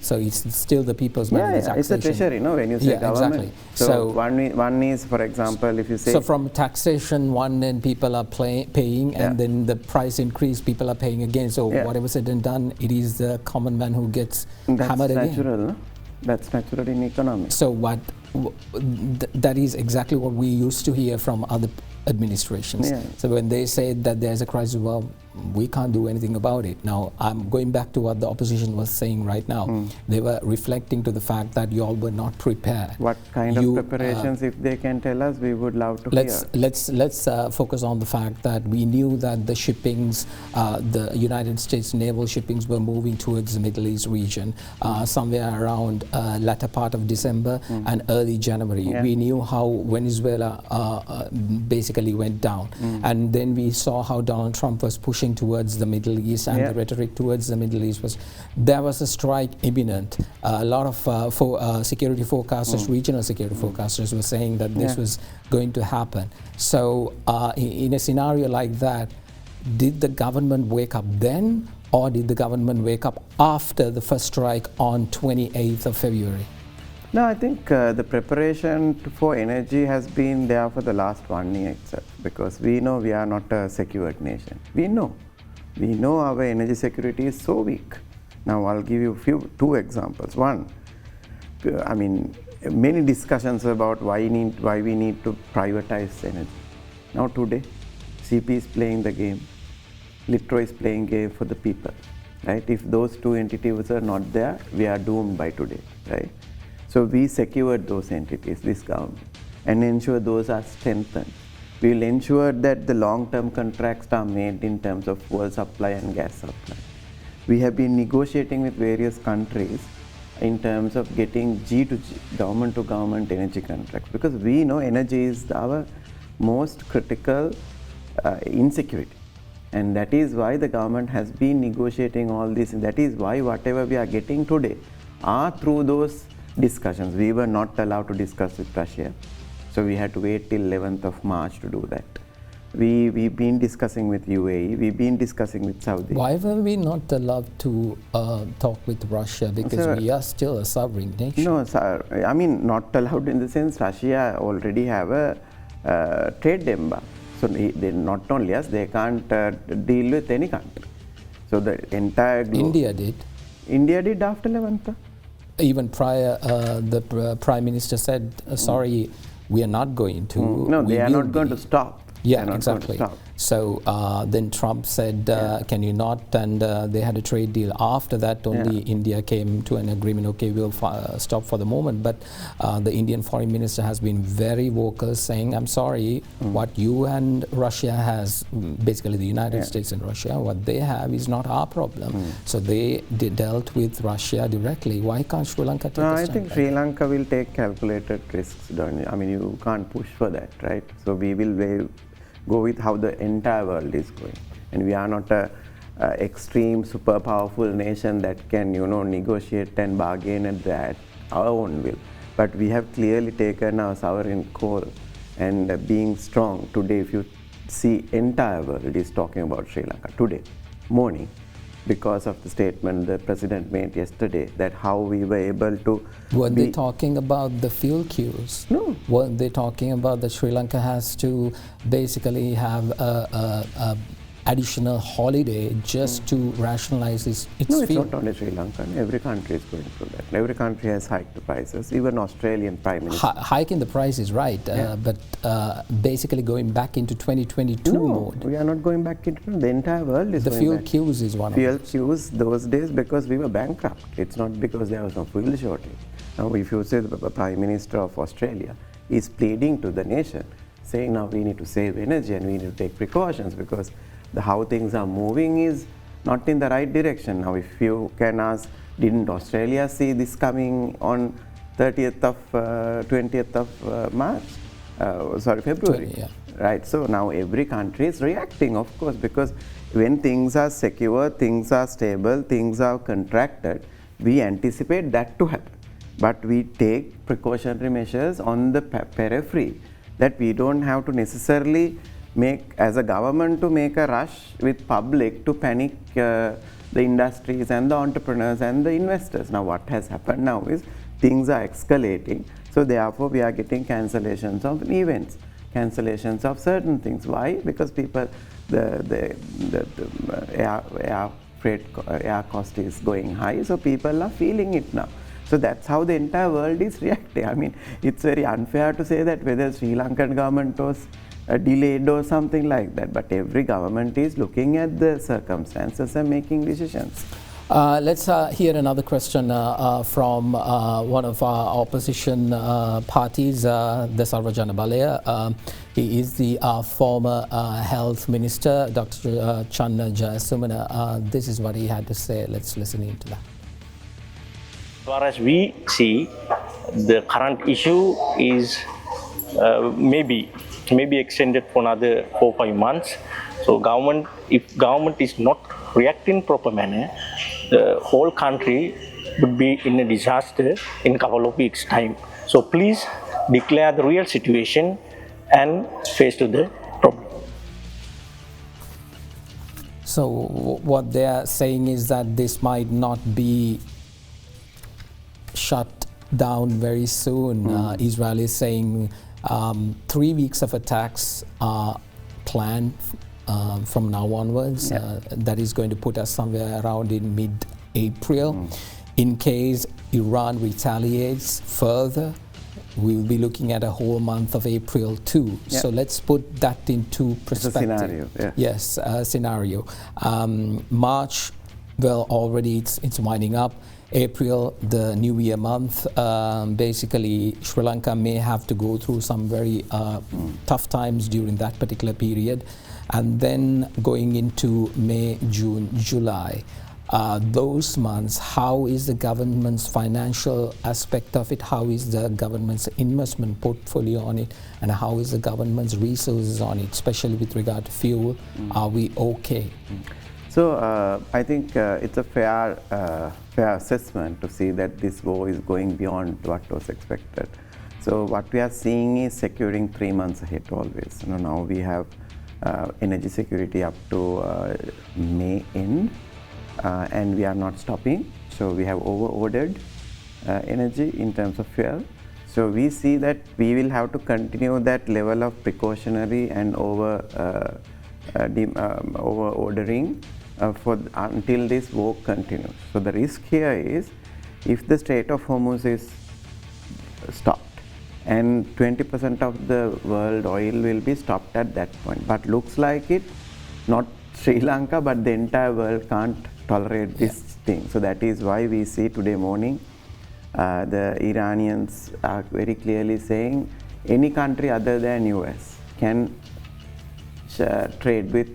So it's still the people's money. Yeah, it's a treasury, when you say government. Exactly. So one is, for example, if you say... So from taxation, one end people are paying, and then the price increase, people are paying again. So whatever said and done, it is the common man who gets hammered again. That's natural, no? That's natural in economics. So that is exactly what we used to hear from other administrations. So when they said that there's a crisis, well, we can't do anything about it. Now, I'm going back to what the opposition was saying right now. They were reflecting to the fact that you all were not prepared. What kind of preparations, if they can tell us, we would love to hear. Let's focus on the fact that we knew that the shippings, the United States naval shippings were moving towards the Middle East region somewhere around latter part of December and early January. We knew how Venezuela basically went down, and then we saw how Donald Trump was pushing towards the Middle East, and the rhetoric towards the Middle East was there was a strike imminent. A lot of security forecasters, regional security forecasters, were saying that this was going to happen. So in a scenario like that, did the government wake up then, or did the government wake up after the first strike on 28th of February? No, I think the preparation for energy has been there for the last 1 year itself, because we know we are not a secured nation. We know our energy security is so weak. Now I'll give you two examples. One, I mean, many discussions about why we need to privatize energy. Now today, CP is playing the game, Litro is playing game for the people, right? If those two entities are not there, we are doomed by today, right? So we secured those entities, this government, and ensure those are strengthened. We will ensure that the long-term contracts are made in terms of fuel supply and gas supply. We have been negotiating with various countries in terms of getting G2G, government-to-government energy contracts, because we know energy is our most critical insecurity. And that is why the government has been negotiating all this, and that is why whatever we are getting today are through those discussions. We were not allowed to discuss with Russia, so we had to wait till 11th of March to do that. We've been discussing with UAE, we've been discussing with Saudi. Why were we not allowed to talk with Russia? Because we are still a sovereign nation. No, sir, I mean not allowed in the sense Russia already have a trade embargo. So they not only us, they can't deal with any country. So the entire globe. India did. India did after 11th. Even prior, the Prime Minister said, sorry, we are not going to. No, they are not going to stop. Yeah, exactly. So then Trump said, can you not? And they had a trade deal. After that, only India came to an agreement, okay, we'll stop for the moment. But the Indian foreign minister has been very vocal, saying, I'm sorry, what you and Russia has, basically the United States and Russia, what they have is not our problem. So they dealt with Russia directly. Why can't Sri Lanka take a stand? I think Sri Lanka will take calculated risks, don't you? I mean, you can't push for that, right? So we will go with how the entire world is going. And we are not a extreme, super powerful nation that can, negotiate and bargain at our own will. But we have clearly taken our sovereign call and being strong. Today, if you see, entire world is talking about Sri Lanka today morning, because of the statement the president made yesterday, that how we were able to... Were they talking about the fuel queues? No. Were they talking about that Sri Lanka has to basically have a additional holiday just to rationalize its No, fuel? it's not only Sri Lanka. Every country is going through that. Every country has hiked the prices. Even Australian Prime Minister. Hiking the price is right, but basically going back into 2022 mode. We are not going back into the entire world is the going fuel back. queues is one Fuel of them. queues those days because we were bankrupt. It's not because there was no fuel shortage. Now, if you say the Prime Minister of Australia is pleading to the nation, saying now we need to save energy and we need to take precautions because how things are moving is not in the right direction. Now, if you can ask, didn't Australia see this coming on 20th of February? Right. So now every country is reacting, of course, because when things are secure, things are stable, things are contracted, we anticipate that to happen. But we take precautionary measures on the periphery that we don't have to necessarily make, as a government, to make a rush with public to panic the industries and the entrepreneurs and the investors. Now what has happened now is things are escalating, so therefore we are getting cancellations of events, cancellations of certain things. Why? Because people, the air cost is going high, so people are feeling it now. So that's how the entire world is reacting. I mean, it's very unfair to say that whether Sri Lankan government was delayed or something like that, but every government is looking at the circumstances and making decisions. Let's hear another question from one of our opposition parties, Desarvajana Balaya. He is the former health minister, Dr. Channa Jayasumana. This is what he had to say. Let's listen into that. As far as we see, the current issue is maybe extended for another 4-5 months. So if government is not reacting in proper manner, the whole country would be in a disaster in a couple of weeks' time. So please declare the real situation and face to the problem. So what they are saying is that this might not be shut down very soon. Israel is saying 3 weeks of attacks are planned from now onwards. That is going to put us somewhere around in mid-April. In case Iran retaliates further, we will be looking at a whole month of April too. So let's put that into perspective. It's a scenario. Yes, scenario. March, well, already it's winding up. April, the New Year month, basically Sri Lanka may have to go through some very tough times during that particular period. And then going into May, June, July, those months, how is the government's financial aspect of it? How is the government's investment portfolio on it? And how is the government's resources on it, especially with regard to fuel? Are we okay? So I think it's a fair assessment to see that this war is going beyond what was expected. So what we are seeing is securing 3 months ahead always. Now we have energy security up to May end, and we are not stopping. So we have over-ordered energy in terms of fuel. So we see that we will have to continue that level of precautionary and over-ordering until this war continues. So the risk here is if the Strait of Hormuz is stopped and 20% of the world oil will be stopped at that point. But looks like it, not Sri Lanka, but the entire world can't tolerate this thing. So that is why we see today morning the Iranians are very clearly saying any country other than US can trade with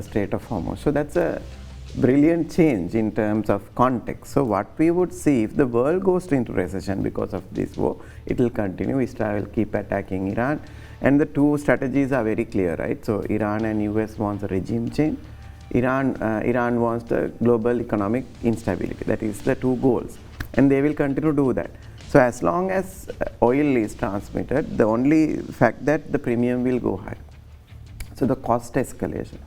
Strait of Hormuz. So that's a brilliant change in terms of context. So what we would see if the world goes into recession because of this war, it will continue. Israel will keep attacking Iran, and the two strategies are very clear, right? So Iran and US wants a regime change. Iran wants the global economic instability. That is the two goals, and they will continue to do that. So as long as oil is transmitted, the only fact that the premium will go high. So the cost escalation,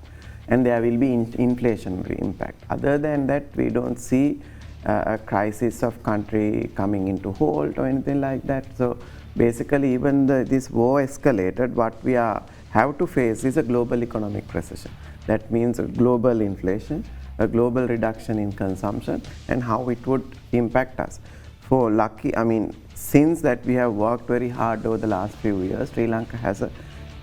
and there will be inflationary impact. Other than that, we don't see a crisis of country coming into halt or anything like that. So basically, even this war escalated, what we have to face is a global economic recession. That means a global inflation, a global reduction in consumption, and how it would impact us. For lucky, I mean, since that we have worked very hard over the last few years, Sri Lanka has a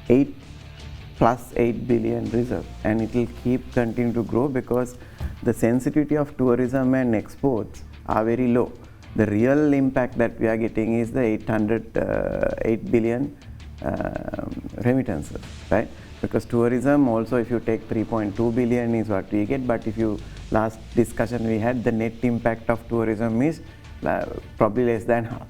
+8 billion reserve, and it will keep continue to grow because the sensitivity of tourism and exports are very low. The real impact that we are getting is the 8 billion remittances, right? Because tourism also, if you take 3.2 billion is what we get, but if you, last discussion we had, the net impact of tourism is probably less than half.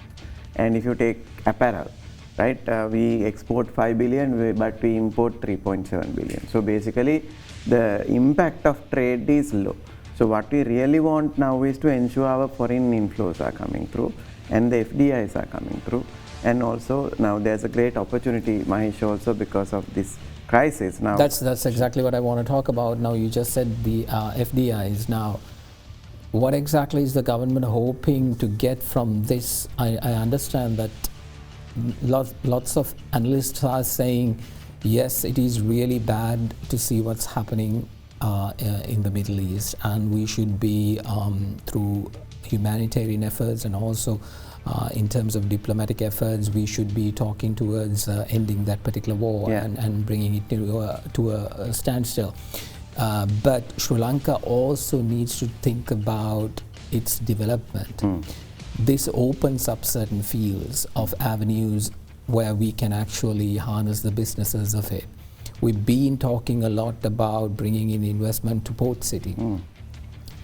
And if you take apparel, right, we export 5 billion, but we import 3.7 billion. So basically, the impact of trade is low. So what we really want now is to ensure our foreign inflows are coming through, and the FDIs are coming through. And also now there's a great opportunity, Mahesh, also because of this crisis now. That's exactly what I want to talk about. Now you just said the FDIs. Now, what exactly is the government hoping to get from this? I understand that lots of analysts are saying, yes, it is really bad to see what's happening in the Middle East, and we should be through humanitarian efforts and also in terms of diplomatic efforts, we should be talking towards ending that particular war and bringing it to a standstill. But Sri Lanka also needs to think about its development. This opens up certain fields of avenues where we can actually harness the businesses of it. We've been talking a lot about bringing in investment to Port City.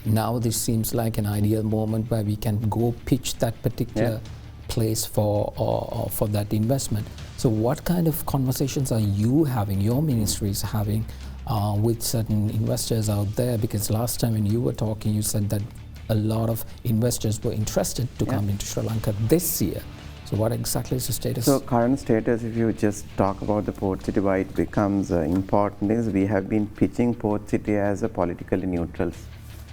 Now this seems like an ideal moment where we can go pitch that particular place for that investment. So what kind of conversations are you having, your ministry is having with certain investors out there? Because last time when you were talking, you said that a lot of investors were interested to come into Sri Lanka this year. So what exactly is the status? So current status, if you just talk about the Port City, why it becomes important is we have been pitching Port City as a politically neutral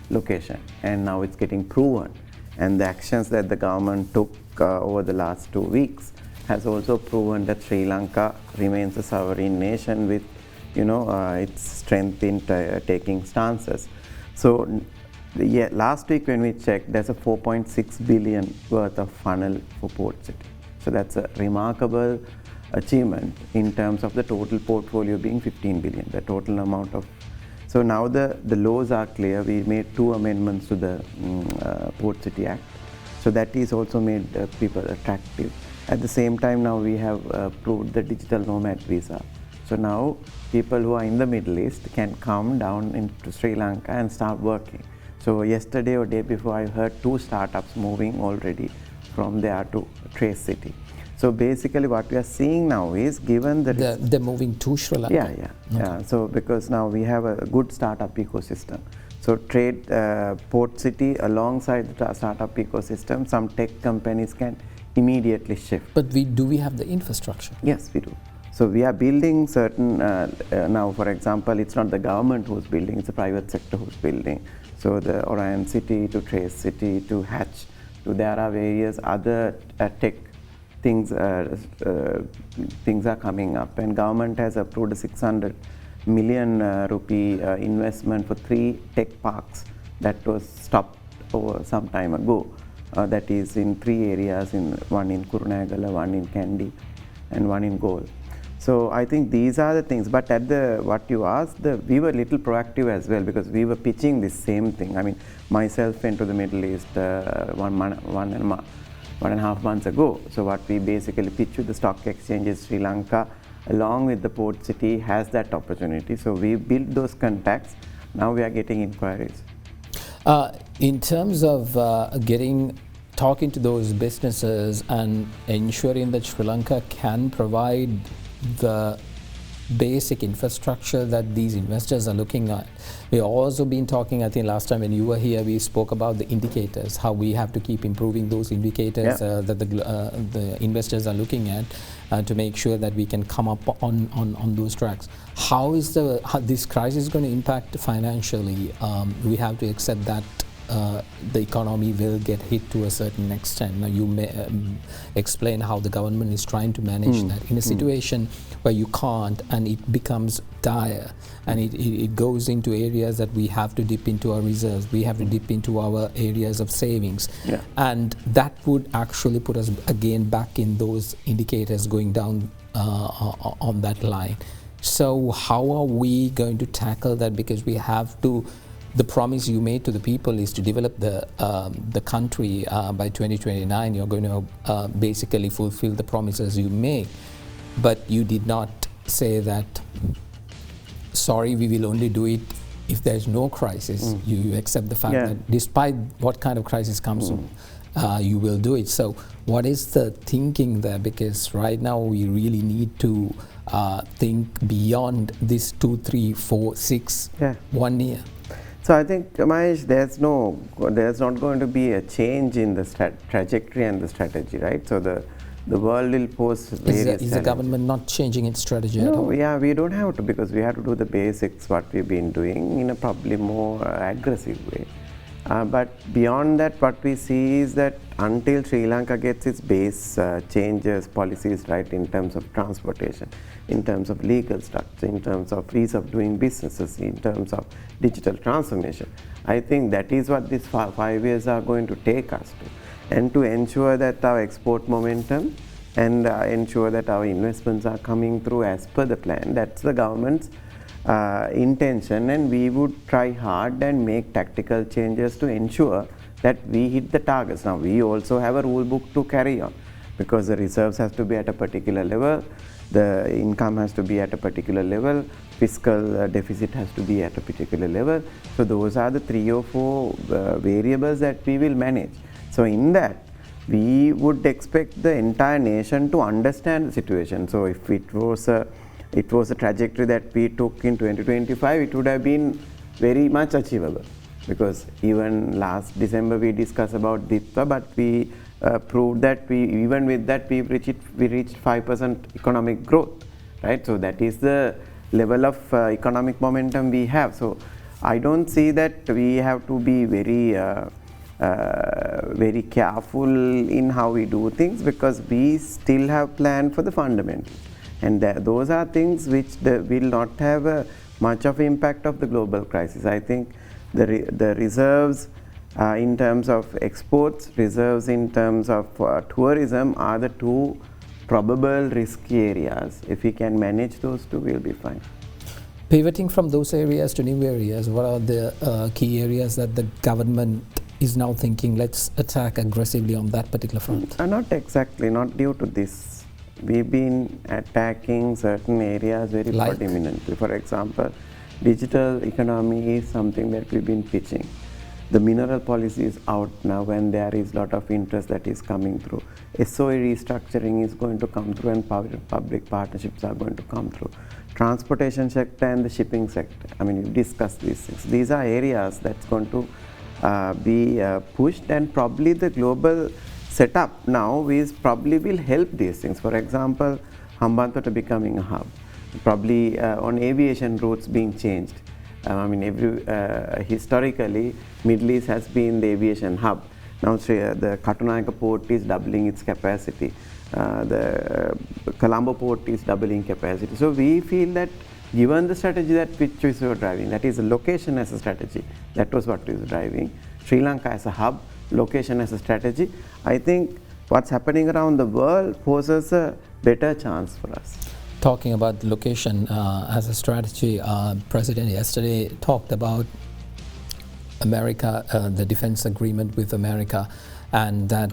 location, and now it's getting proven. And the actions that the government took over the last 2 weeks has also proven that Sri Lanka remains a sovereign nation with, its strength in taking stances. So last week when we checked, there's a 4.6 billion worth of funnel for Port City. So that's a remarkable achievement in terms of the total portfolio being 15 billion, the total amount of. So now the laws are clear. We made 2 amendments to the Port City Act. So that is also made people attractive. At the same time, now we have approved the digital nomad visa. So now people who are in the Middle East can come down into Sri Lanka and start working. So yesterday or day before, I heard 2 startups moving already from there to Trace City. So basically what we are seeing now is, given the they're moving to Sri Lanka. Yeah. So because now we have a good startup ecosystem. So Port City alongside the startup ecosystem, some tech companies can immediately shift. But do we have the infrastructure? Yes, we do. So we are building certain, now for example, it's not the government who's building, it's the private sector who's building. So the Orion City to Trace City to Hatch, there are various other tech things are coming up, and government has approved a 600 million rupee investment for 3 tech parks that was stopped over some time ago. That is in 3 areas, one in Kurunegala, one in Kandy, and one in gold. So I think these are the things. But at what you asked, we were a little proactive as well, because we were pitching this same thing. I mean, myself went to the Middle East 1.5 months ago. So what we basically pitched to the stock exchanges, Sri Lanka, along with the port city, has that opportunity. So we built those contacts. Now we are getting inquiries. In terms of talking to those businesses and ensuring that Sri Lanka can provide the basic infrastructure that these investors are looking at. We've also been talking, I think last time when you were here, we spoke about the indicators, how we have to keep improving those indicators that the investors are looking at to make sure that we can come up on those tracks. How is this crisis going to impact financially? We have to accept that the economy will get hit to a certain extent. Now you may explain how the government is trying to manage that in a situation where you can't, and it becomes dire, and it goes into areas that we have to dip into our reserves, we have to dip into our areas of savings, and that would actually put us again back in those indicators going down on that line. So how are we going to tackle that? Because we have to, the promise you made to the people is to develop the country by 2029. You're going to basically fulfill the promises you made, but you did not say that, sorry, we will only do it if there's no crisis. You accept the fact that despite what kind of crisis comes, you will do it. So what is the thinking there? Because right now we really need to think beyond this 2, 3, 4, 6, 1 year. So I think, Mahesh, there's not going to be a change in the trajectory and the strategy, right? So the world will pose various Is the government not changing its strategy at all? No, yeah, we don't have to, because we have to do the basics, what we've been doing, in a probably more aggressive way. But beyond that, what we see is that until Sri Lanka gets its base changes, policies right in terms of transportation, in terms of legal structure, in terms of ease of doing businesses, in terms of digital transformation, I think that is what these 5 years are going to take us to. And to ensure that our export momentum and ensure that our investments are coming through as per the plan, that's the government's intention, and we would try hard and make tactical changes to ensure that we hit the targets. Now we also have a rule book to carry on, because the reserves has to be at a particular level, the income has to be at a particular level, fiscal deficit has to be at a particular level. So those are the 3 or 4 variables that we will manage. So in that, we would expect the entire nation to understand the situation. So if it was a trajectory that we took in 2025, it would have been very much achievable, because even last December we discussed about DIPA, but we proved that even with that we reached 5% economic growth, right? So that is the level of economic momentum we have. So I don't see that we have to be very careful in how we do things, because we still have planned for the fundamentals. And those are things which will not have much of impact of the global crisis. I think the reserves in terms of exports, reserves in terms of tourism are the 2 probable risky areas. If we can manage those 2, we'll be fine. Pivoting from those areas to new areas, what are the key areas that the government is now thinking, let's attack aggressively on that particular front? Not exactly, not due to this. We've been attacking certain areas very predominantly. For example, digital economy is something that we've been pitching. The mineral policy is out now, and there is a lot of interest that is coming through. SOE restructuring is going to come through, and public partnerships are going to come through. Transportation sector and the shipping sector, I mean, we discussed these things. These are areas that's going to be pushed, and probably the global setup now is probably will help these things. For example, Hambantota becoming a hub, probably on aviation routes being changed. I mean, historically, Middle East has been the aviation hub. Now the Katunayaka port is doubling its capacity. The Colombo port is doubling capacity. So we feel that given the strategy that which we were driving, that is a location as a strategy, that was what we were driving. Sri Lanka as a hub, location as a strategy. I think what's happening around the world poses a better chance for us. Talking about location as a strategy, President yesterday talked about America, the defense agreement with America, and that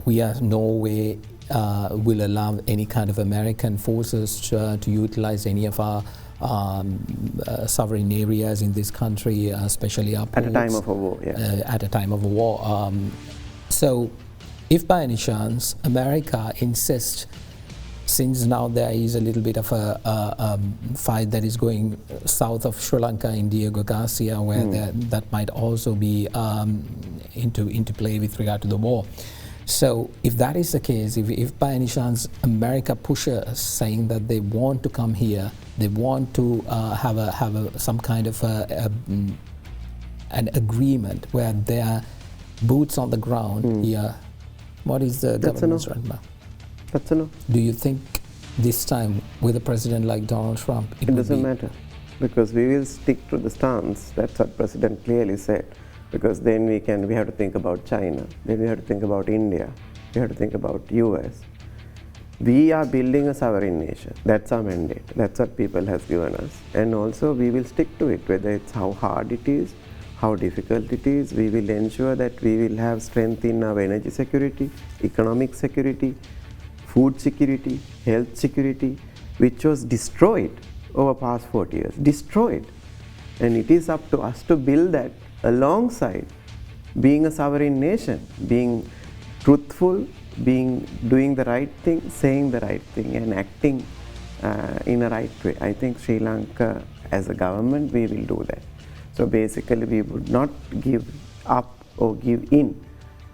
we are no way will allow any kind of American forces to utilize any of our sovereign areas in this country, especially our ports. At a time of a war, yeah. At a time of a war. So, if by any chance America insists, since now there is a little bit of a fight that is going south of Sri Lanka in Diego Garcia, where that might also be into play with regard to the war. So if that is the case, if by any chance America pushes saying that they want to come here, they want to have some kind of an agreement where there are boots on the ground here, what is the government's right now? That's a no. Do you think this time with a president like Donald Trump, it doesn't matter, because we will stick to the stance. That's what President clearly said. Because then we have to think about China, then we have to think about India, we have to think about US. We are building a sovereign nation. That's our mandate. That's what people has given us. And also we will stick to it, whether it's how hard it is, how difficult it is. We will ensure that we will have strength in our energy security, economic security, food security, health security, which was destroyed over past 40 years, destroyed. And it is up to us to build that alongside being a sovereign nation, being truthful, doing the right thing, saying the right thing, and acting in a right way. I think Sri Lanka, as a government, we will do that. So basically, we would not give up or give in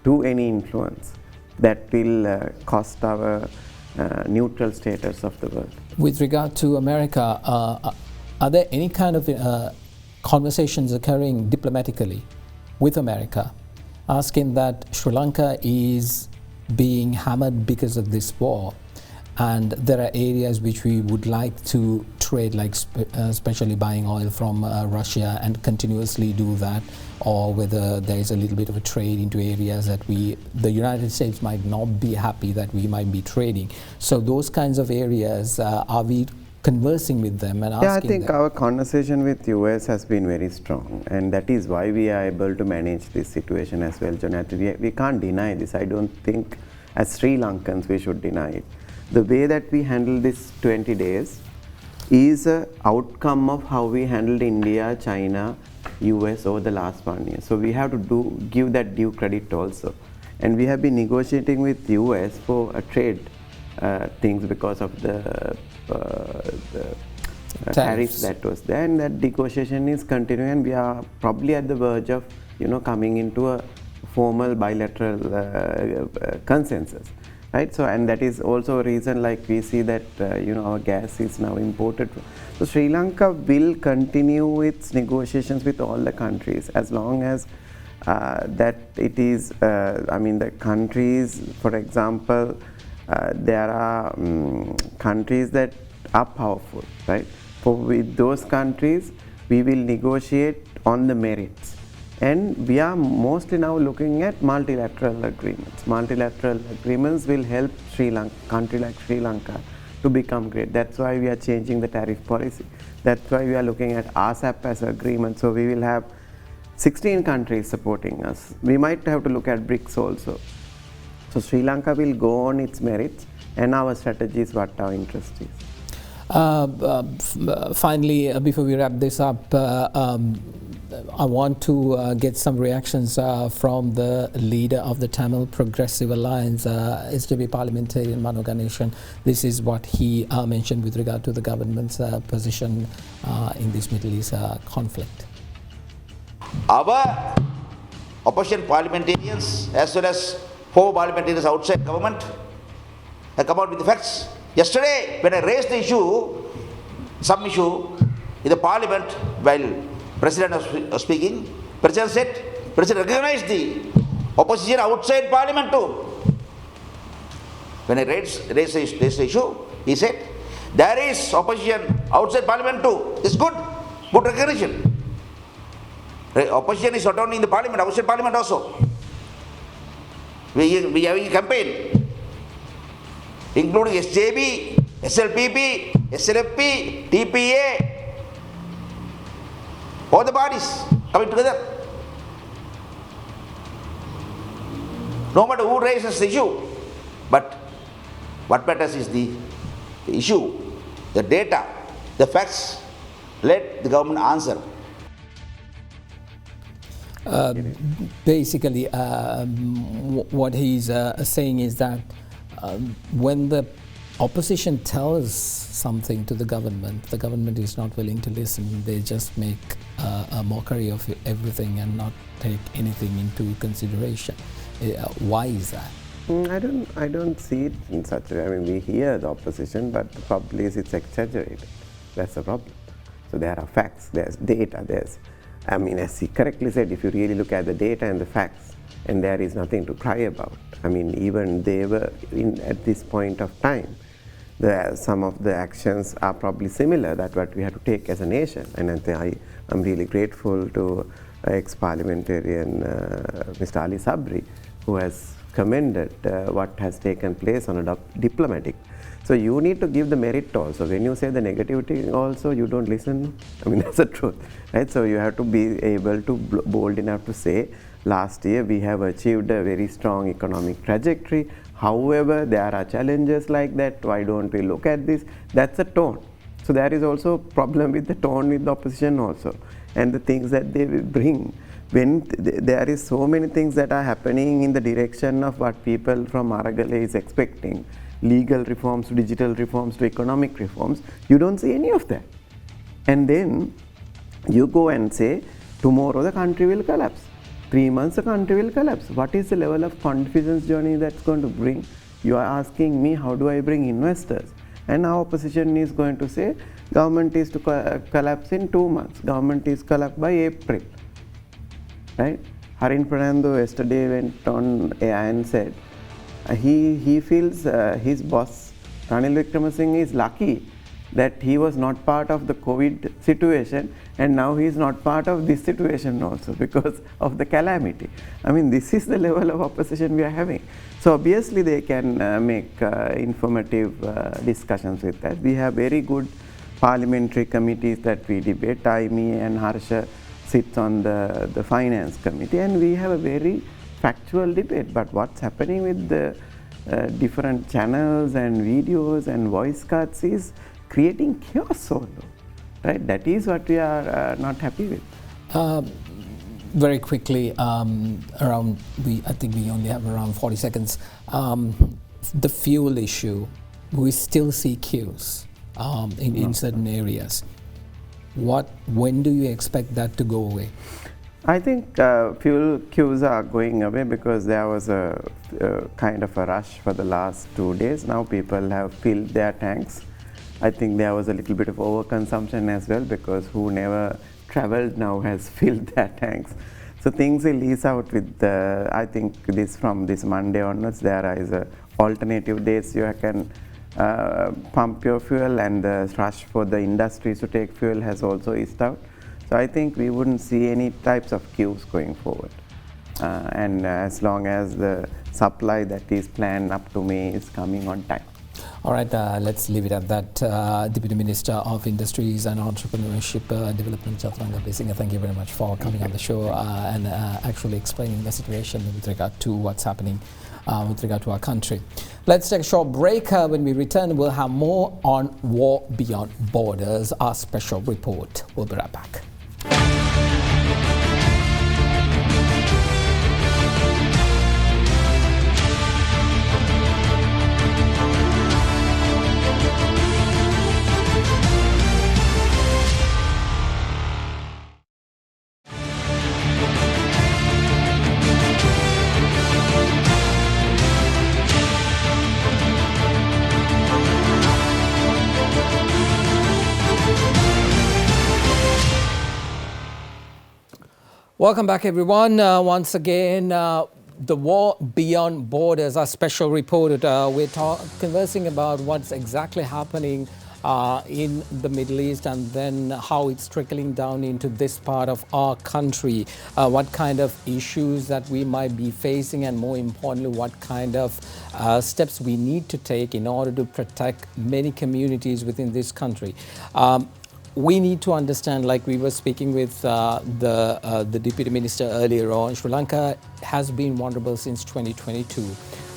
to any influence that will cost our neutral status of the world. With regard to America, are there any kind of conversations occurring diplomatically with America, asking that Sri Lanka is being hammered because of this war, and there are areas which we would like to trade, like especially buying oil from Russia and continuously do that, or whether there is a little bit of a trade into areas that the United States might not be happy that we might be trading. So those kinds of areas, are we conversing with them and asking them? Yeah, I think our conversation with US has been very strong, and that is why we are able to manage this situation as well, Jonathan. We can't deny this. I don't think as Sri Lankans we should deny it. The way that we handle this 20 days is an outcome of how we handled India, China, US over the last 1 year. So we have to give that due credit also. And we have been negotiating with US for a trade things because of the tariffs that was there, and that negotiation is continuing, and we are probably at the verge of coming into a formal bilateral consensus, right? So, and that is also a reason, like we see that our gas is now imported. So Sri Lanka will continue its negotiations with all the countries as long as that it is the countries, for example, there are countries that are powerful, right? With those countries, we will negotiate on the merits. And we are mostly now looking at multilateral agreements. Multilateral agreements will help country like Sri Lanka to become great. That's why we are changing the tariff policy. That's why we are looking at RCEP as an agreement. So we will have 16 countries supporting us. We might have to look at BRICS also. So Sri Lanka will go on its merits, and our strategy is what our interest is. Finally, before we wrap this up, I want to get some reactions from the leader of the Tamil Progressive Alliance, SJP parliamentarian Mano Ganeshan. This is what he mentioned with regard to the government's position in this Middle East conflict. Our opposition parliamentarians, as well as former parliamentarians outside government, have come out with the facts. Yesterday, when I raised the issue, some issue in the parliament, while President was speaking, President said, President recognized the opposition outside parliament too. When I raised the issue, he said, there is opposition outside parliament too. It's good recognition. Opposition is not only in the parliament, outside parliament also. We have a campaign. including SJB, SLPP, SLFP, TPA, all the parties coming together. No matter who raises the issue, but what matters is the issue, the data, the facts. Let the government answer. Basically, what he's saying is that when the opposition tells something to the government is not willing to listen. They just make a mockery of everything and not take anything into consideration. Why is that? I don't see it in such a way. I mean, we hear the opposition, but the problem is it's exaggerated. That's the problem. So there are facts, there's data, I mean, as he correctly said, if you really look at the data and the facts, and there is nothing to cry about. I mean, even they were at this point of time, some of the actions are probably similar that what we have to take as a nation. And I'm really grateful to ex-parliamentarian Mr. Ali Sabri, who has commended what has taken place on a diplomatic. So you need to give the merit also. When you say the negativity also, you don't listen. I mean, that's the truth, right? So you have to be able to bold enough to say, last year we have achieved a very strong economic trajectory. However, there are challenges like that. Why don't we look at this? That's a tone. So there is also a problem with the tone with the opposition also, and the things that they will bring. When there is so many things that are happening in the direction of what people from Maragale is expecting, legal reforms to digital reforms to economic reforms, you don't see any of that. And then you go and say, tomorrow the country will collapse. 3 months the country will collapse. What is the level of confidence journey that's going to bring? You are asking me, how do I bring investors? And our opposition is going to say, government is to collapse in 2 months. Government is collapsed by April. Right? Harin Fernando yesterday went on air and said, he feels his boss, Ranil Wickramasinghe, is lucky that he was not part of the COVID situation, and now he is not part of this situation also because of the calamity. I mean, this is the level of opposition we are having. So obviously they can make informative discussions with that. We have very good parliamentary committees that we debate. Me and Harsha sits on the finance committee, and we have a very factual debate. But what's happening with the different channels and videos and voice cuts is creating chaos also, right? That is what we are not happy with. Very quickly, I think we only have around 40 seconds. The fuel issue, we still see queues in certain areas. When do you expect that to go away? I think fuel queues are going away because there was a kind of a rush for the last 2 days. Now people have filled their tanks. I think there was a little bit of overconsumption as well, because who never traveled now has filled their tanks. So things will ease out with I think from this Monday onwards, there is a alternative days you can pump your fuel, and the rush for the industries to take fuel has also eased out. So I think we wouldn't see any types of queues going forward. And as long as the supply that is planned up to May is coming on time. All right, let's leave it at that. Deputy Minister of Industries and Entrepreneurship Development, Chaturanga Besinga, thank you very much for coming on the show and actually explaining the situation with regard to what's happening with regard to our country. Let's take a short break. When we return, we'll have more on War Beyond Borders, our special report. We'll be right back. Welcome back, everyone. Once again, the War Beyond Borders, our special report. We're conversing about what's exactly happening in the Middle East, and then how it's trickling down into this part of our country, what kind of issues that we might be facing, and more importantly, what kind of steps we need to take in order to protect many communities within this country. We need to understand, like we were speaking with the Deputy Minister earlier on, Sri Lanka has been vulnerable since 2022.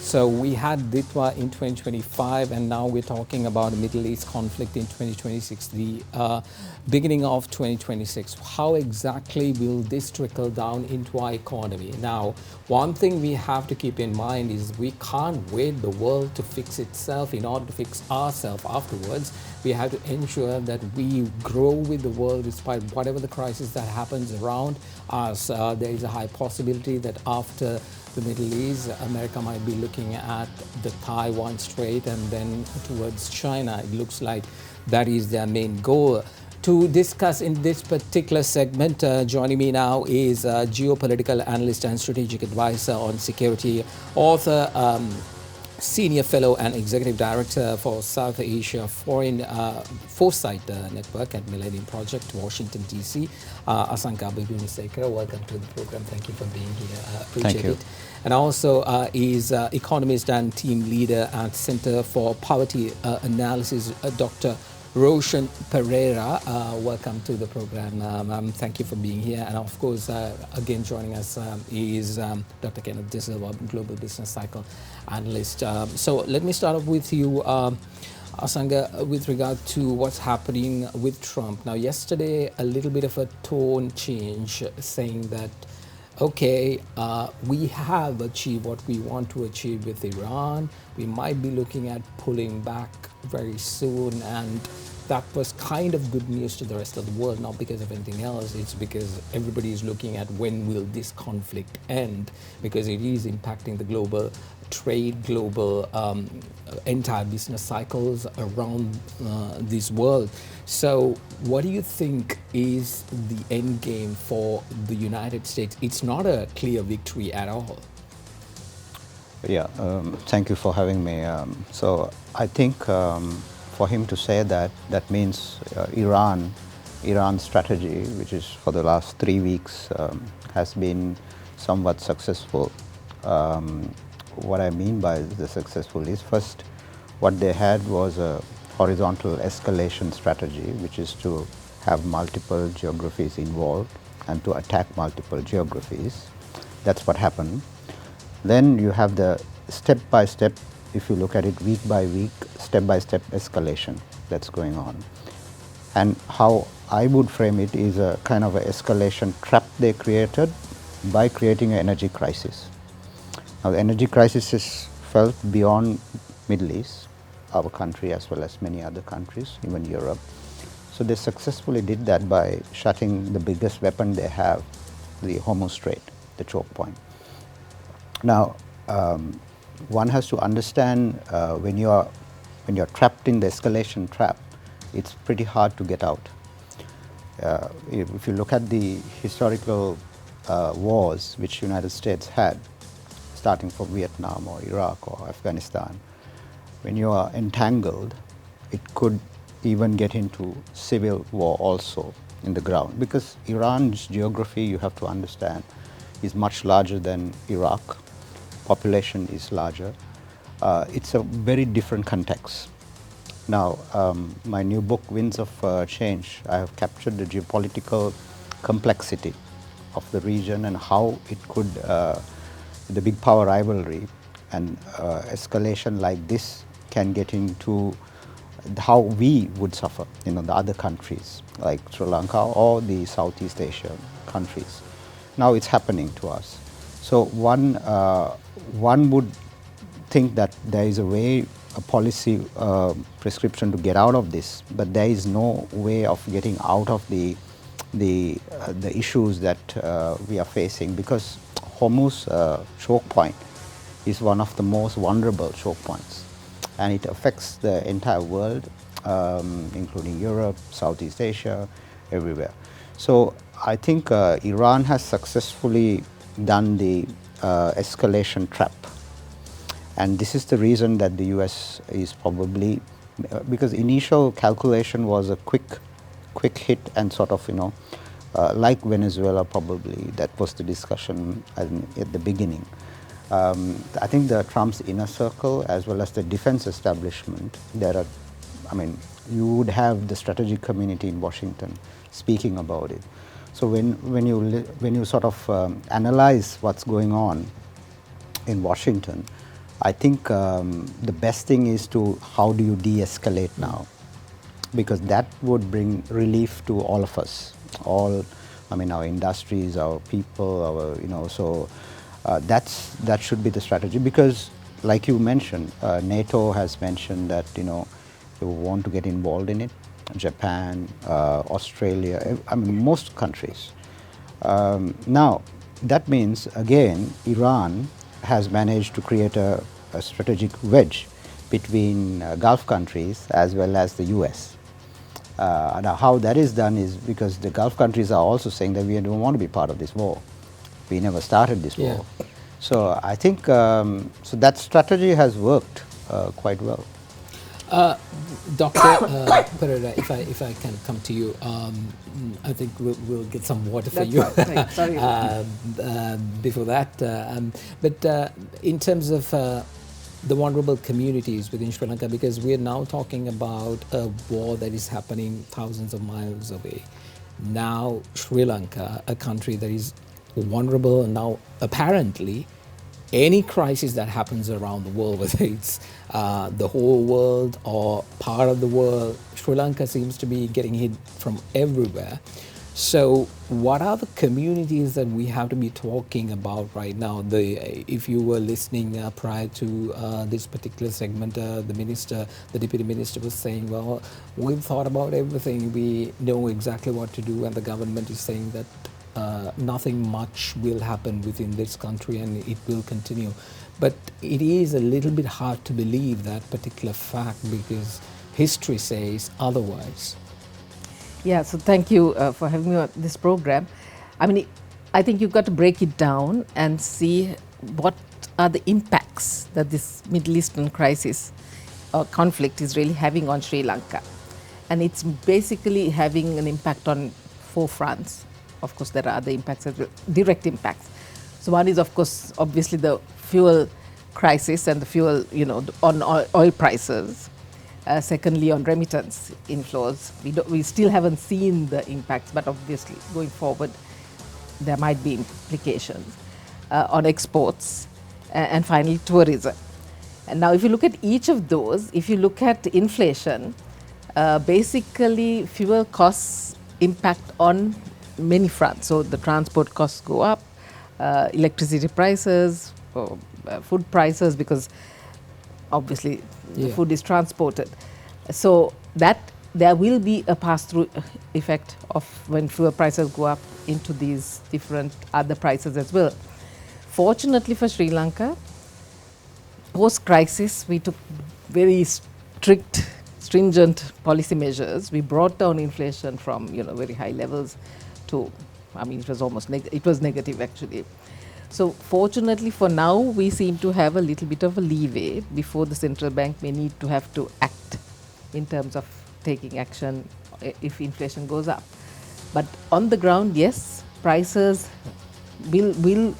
So we had Ditwa in 2025, and now we're talking about a Middle East conflict in 2026, the beginning of 2026. How exactly will this trickle down into our economy? Now, one thing we have to keep in mind is we can't wait the world to fix itself in order to fix ourselves afterwards. We have to ensure that we grow with the world despite whatever the crisis that happens around us. There is a high possibility that after the Middle East, America might be looking at the Taiwan Strait and then towards China. It looks like that is their main goal. To discuss in this particular segment, joining me now is geopolitical analyst and strategic advisor on security, author, Senior Fellow and Executive Director for South Asia Foreign Foresight Network at Millennium Project, Washington, D.C. Asanka Bigunisekar, welcome to the program. Thank you for being here. Appreciate it. And also is economist and team leader at Center for Poverty Analysis, Dr. Roshan Pereira. Welcome to the program. Thank you for being here. And of course, again joining us is Dr. Kenneth Disselwa, Global Business Cycle Analyst. So let me start off with you, Asanga, with regard to what's happening with Trump. Now, yesterday, a little bit of a tone change saying that, okay, we have achieved what we want to achieve with Iran. We might be looking at pulling back very soon, and that was kind of good news to the rest of the world, not because of anything else. It's because everybody is looking at when will this conflict end, because it is impacting the global trade, global entire business cycles around this world. So what do you think is the end game for the United States? It's not a clear victory at all. Yeah, thank you for having me. So I think for him to say that, that means Iran's strategy, which is for the last 3 weeks, has been somewhat successful. What I mean by the successful is, first, what they had was a horizontal escalation strategy, which is to have multiple geographies involved and to attack multiple geographies. That's what happened. Then you have the step-by-step, if you look at it week by week, step-by-step escalation that's going on. And how I would frame it is a kind of an escalation trap they created by creating an energy crisis. Now, the energy crisis is felt beyond Middle East, our country as well as many other countries, even Europe. So they successfully did that by shutting the biggest weapon they have, the Hormuz Strait, the choke point. Now, one has to understand when you're trapped in the escalation trap, it's pretty hard to get out. If you look at the historical wars which United States had, starting from Vietnam or Iraq or Afghanistan, when you are entangled, it could even get into civil war also in the ground, because Iran's geography, you have to understand, is much larger than Iraq. Population is larger. It's a very different context. Now, my new book, Winds of Change, I have captured the geopolitical complexity of the region and how it could, the big power rivalry and escalation like this can get into how we would suffer, the other countries like Sri Lanka or the Southeast Asia countries. Now it's happening to us. So one would think that there is a way, a policy prescription to get out of this, but there is no way of getting out of the issues that we are facing, because Hormuz choke point is one of the most vulnerable choke points, and it affects the entire world, including Europe, Southeast Asia, everywhere. So I think Iran has successfully done the escalation trap, and this is the reason that the US is probably because initial calculation was a quick hit and sort of, like Venezuela probably, that was the discussion at the beginning. I think the Trump's inner circle as well as the defense establishment, you would have the strategic community in Washington speaking about it. So when you sort of analyze what's going on in Washington, I think the best thing is to how do you de-escalate now, because that would bring relief to all of us, our industries, our people, that should be the strategy, because like you mentioned, NATO has mentioned that they want to get involved in it. Japan, Australia, most countries. Now, that means again, Iran has managed to create a strategic wedge between Gulf countries as well as the US. Now, how that is done is because the Gulf countries are also saying that we don't want to be part of this war. We never started this war. So I think so that strategy has worked quite well. Dr. Pereira, if I can come to you, I think we'll get some water for you. Sorry. Before that, but in terms of the vulnerable communities within Sri Lanka, because we are now talking about a war that is happening thousands of miles away. Now Sri Lanka, a country that is vulnerable, and now apparently any crisis that happens around the world, whether it's the whole world or part of the world, Sri Lanka seems to be getting hit from everywhere. So what are the communities that we have to be talking about right now? If you were listening prior to this particular segment, the deputy minister was saying, well, we've thought about everything, we know exactly what to do, and the government is saying that nothing much will happen within this country and it will continue. But it is a little bit hard to believe that particular fact because history says otherwise. Yeah, so thank you for having me on this program. I think you've got to break it down and see what are the impacts that this Middle Eastern crisis or conflict is really having on Sri Lanka. And it's basically having an impact on 4 fronts. Of course, there are other impacts, direct impacts. So one is, of course, obviously the fuel crisis and the fuel, on oil prices. Secondly, on remittance inflows. We still haven't seen the impacts, but obviously going forward, there might be implications on exports, and finally tourism. And now if you look at each of those, if you look at inflation, basically fuel costs impact on many fronts. So the transport costs go up, electricity prices, food prices, because obviously the food is transported. So that there will be a pass-through effect of when fuel prices go up into these different other prices as well. Fortunately for Sri Lanka, post-crisis we took very stringent policy measures. We brought down inflation from very high levels to, it was almost it was negative actually. So fortunately for now, we seem to have a little bit of a leeway before the central bank may need to have to act in terms of taking action if inflation goes up. But on the ground, yes, prices will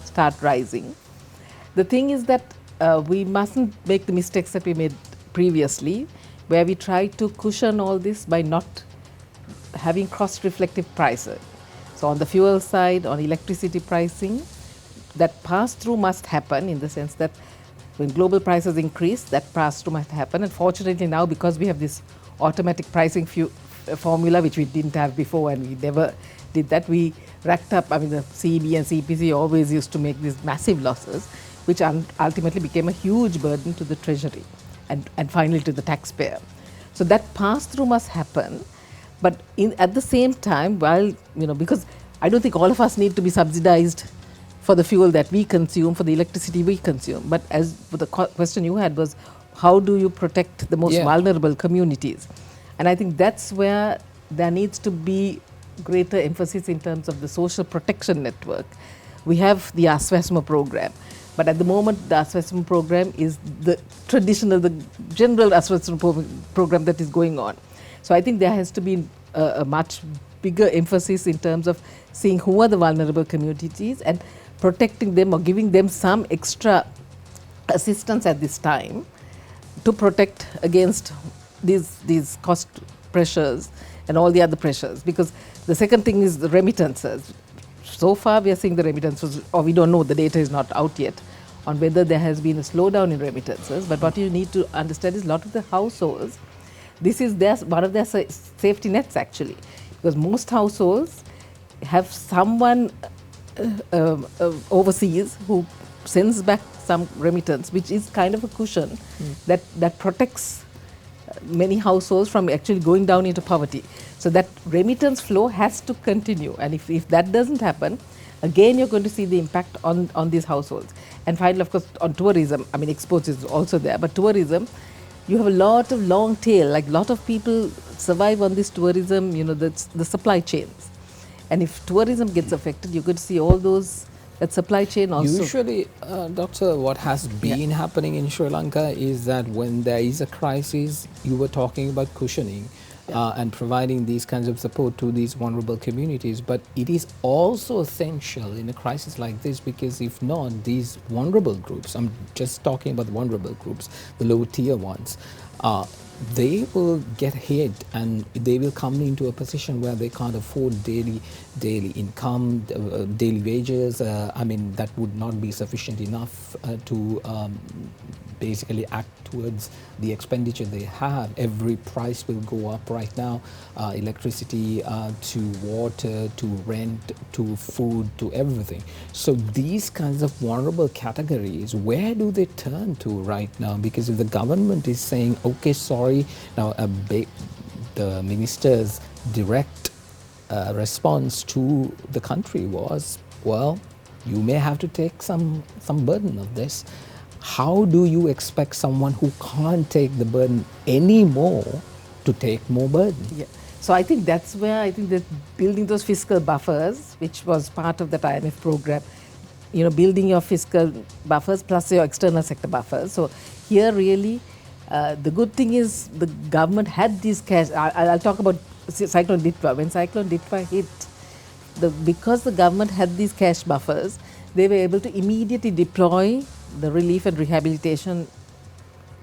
start rising. The thing is that we mustn't make the mistakes that we made previously, where we tried to cushion all this by not having cross-reflective prices. So on the fuel side, on electricity pricing, that pass-through must happen in the sense that when global prices increase, that pass-through must happen. And fortunately now, because we have this automatic pricing formula, which we didn't have before and we never did that, we racked up, the CEB and CPC always used to make these massive losses, which ultimately became a huge burden to the treasury and finally to the taxpayer. So that pass-through must happen. But at the same time, because I don't think all of us need to be subsidized for the fuel that we consume, for the electricity we consume. But as the question you had was, how do you protect the most vulnerable communities? And I think that's where there needs to be greater emphasis in terms of the social protection network. We have the ASWASMA program, But at the moment, the assessment program is the traditional, the general assessment program that is going on. So I think there has to be a much bigger emphasis in terms of seeing who are the vulnerable communities and protecting them or giving them some extra assistance at this time to protect against these cost pressures and all the other pressures. Because the second thing is the remittances. So far we are seeing the remittances, or we don't know, the data is not out yet on whether there has been a slowdown in remittances. But what you need to understand is a lot of the households, this is one of their safety nets actually, because most households have someone overseas who sends back some remittance, which is kind of a cushion that protects many households from actually going down into poverty. So that remittance flow has to continue, and if that doesn't happen, again you're going to see the impact on these households. And finally, of course, on tourism, I mean exports is also there, but tourism, you have a lot of long tail, like a lot of people survive on this tourism, you know, the supply chains. And if tourism gets affected, you could see all those, that supply chain also. Usually, Doctor, what has been happening in Sri Lanka is that when there is a crisis, you were talking about cushioning and providing these kinds of support to these vulnerable communities. But it is also essential in a crisis like this, because if not, these vulnerable groups, I'm just talking about the vulnerable groups, the low tier ones, they will get hit and they will come into a position where they can't afford daily income, daily wages. I mean, that would not be sufficient enough to basically act towards the expenditure they have. Every price will go up right now, electricity to water, to rent, to food, to everything. So these kinds of vulnerable categories, where do they turn to right now? Because if the government is saying, okay, sorry, now the minister's direct response to the country was, well, you may have to take some burden of this. How do you expect someone who can't take the burden anymore to take more burden? Yeah. So I think that's where I think that building those fiscal buffers, which was part of that IMF program, you know, building your fiscal buffers plus your external sector buffers. So here really, the good thing is the government had these cash. I'll talk about Cyclone Ditwa. When Cyclone Ditwa hit, because the government had these cash buffers, they were able to immediately deploy the relief and rehabilitation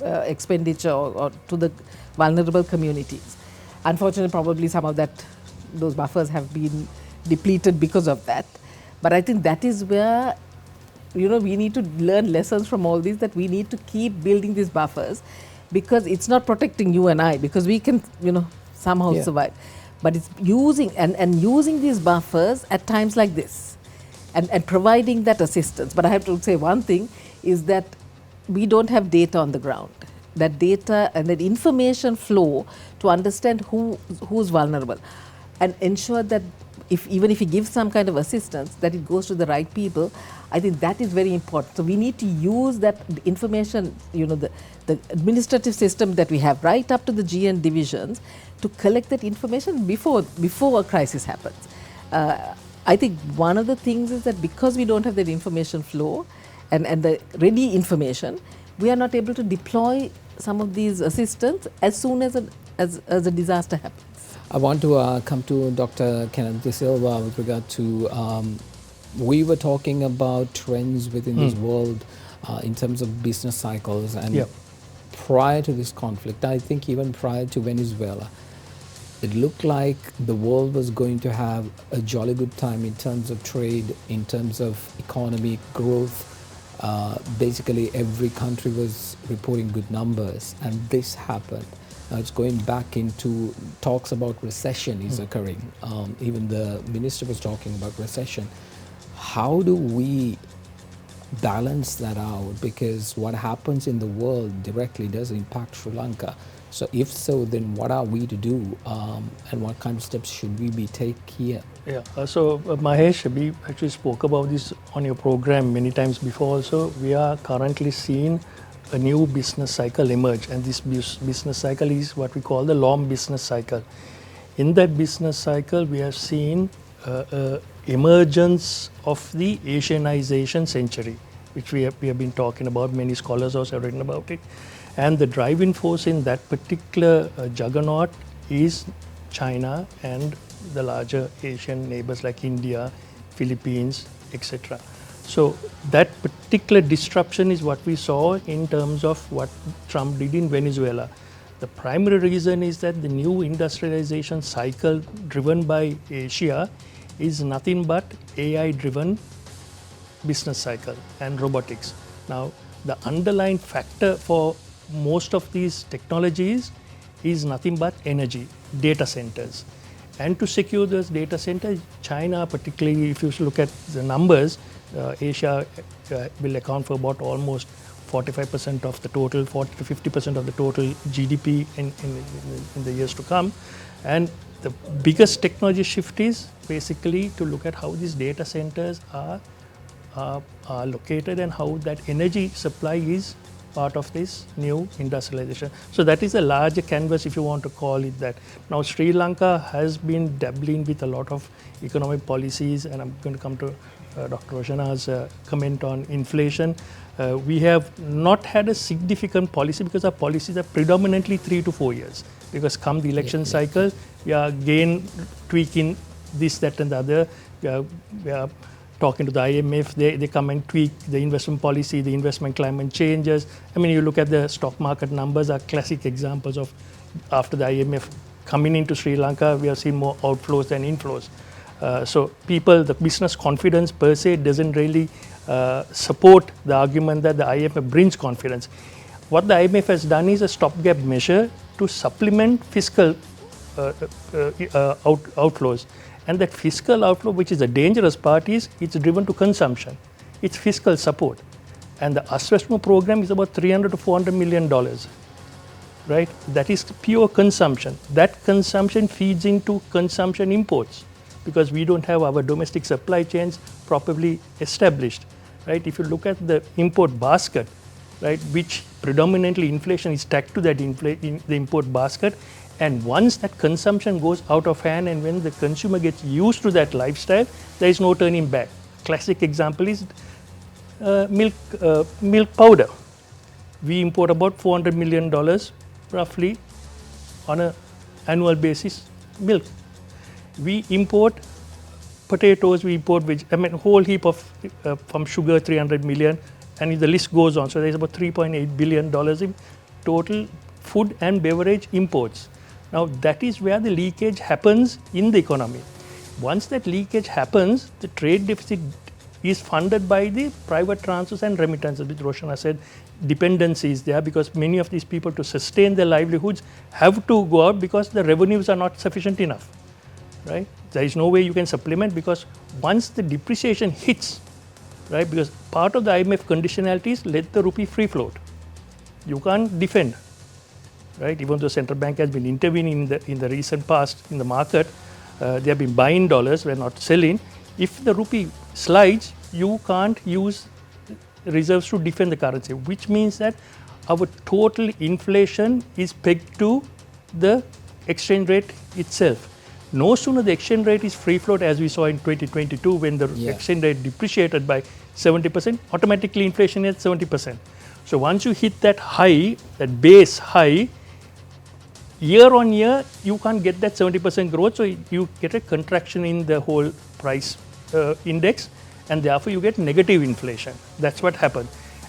expenditure or to the vulnerable communities. Unfortunately, probably some of those buffers have been depleted because of that. But I think that is where, you know, we need to learn lessons from all this, that we need to keep building these buffers, because it's not protecting you and I, because we can, you know, somehow survive. But it's using and using these buffers at times like this and providing that assistance. But I have to say one thing is that we don't have data on the ground. That data and that information flow to understand who's vulnerable and ensure that even if you give some kind of assistance, that it goes to the right people. I think that is very important. So we need to use that information, you know, the administrative system that we have right up to the GN divisions to collect that information before a crisis happens. I think one of the things is that because we don't have that information flow and the ready information, we are not able to deploy some of these assistance as soon as a disaster happens. I want to come to Dr. Kenneth De Silva with regard to, we were talking about trends within this world in terms of business cycles, and prior to this conflict, I think even prior to Venezuela, it looked like the world was going to have a jolly good time in terms of trade, in terms of economic growth. Basically every country was reporting good numbers, and this happened. Now it's going back into talks about recession is occurring. Even the minister was talking about recession. How do we balance that out? Because what happens in the world directly does impact Sri Lanka. So if so, then what are we to do, and what kind of steps should we be take here? Yeah, so Mahesh, we actually spoke about this on your program many times before also. We are currently seeing a new business cycle emerge, and this business cycle is what we call the long business cycle. In that business cycle, we have seen emergence of the Asianization century. which we have been talking about. Many scholars also have written about it. And the driving force in that particular juggernaut is China and the larger Asian neighbors like India, Philippines, etc. So that particular disruption is what we saw in terms of what Trump did in Venezuela. The primary reason is that the new industrialization cycle driven by Asia is nothing but AI-driven business cycle and robotics. Now, the underlying factor for most of these technologies is nothing but energy, data centers. And to secure those data centers, China, particularly if you look at the numbers, Asia will account for about almost 45% of the total, 40 to 50% of the total GDP in the years to come. And the biggest technology shift is basically to look at how these data centers are located and how that energy supply is part of this new industrialization. So that is a larger canvas, if you want to call it that. Now Sri Lanka has been dabbling with a lot of economic policies, and I'm going to come to Dr. Roshana's comment on inflation. We have not had a significant policy because our policies are predominantly 3 to 4 years. Because come the election cycle, we are again tweaking this, that and the other. We are talking to the IMF, they come and tweak the investment policy, the investment climate changes. I mean, you look at the stock market numbers are classic examples of after the IMF coming into Sri Lanka, we have seen more outflows than inflows. So people, the business confidence per se doesn't really support the argument that the IMF brings confidence. What the IMF has done is a stopgap measure to supplement fiscal outflows. And that fiscal outflow, which is a dangerous part, is it's driven to consumption. It's fiscal support. And the Aswasmu program is about $300 to $400 million, right? That is pure consumption. That consumption feeds into consumption imports because we don't have our domestic supply chains properly established, right? If you look at the import basket, right, which predominantly inflation is tagged to that the import basket, and once that consumption goes out of hand and when the consumer gets used to that lifestyle, there is no turning back. Classic example is milk powder. We import about $400 million roughly on an annual basis milk. We import potatoes, we import a whole heap of from sugar, 300 million, and the list goes on. So there's about $3.8 billion in total food and beverage imports. Now that is where the leakage happens in the economy. Once that leakage happens, the trade deficit is funded by the private transfers and remittances, which Roshana said dependency is there because many of these people to sustain their livelihoods have to go out because the revenues are not sufficient enough, right? There is no way you can supplement because once the depreciation hits, right, because part of the IMF conditionality is let the rupee free float. You can't defend. Right? Even though central bank has been intervening in the recent past in the market, they have been buying dollars, we're not selling. If the rupee slides, you can't use reserves to defend the currency, which means that our total inflation is pegged to the exchange rate itself. No sooner the exchange rate is free float, as we saw in 2022 when the exchange rate depreciated by 70%, automatically inflation is 70%. So once you hit that high, that base high, year on year, you can't get that 70% growth, so you get a contraction in the whole price index, and therefore you get negative inflation. That's what happened.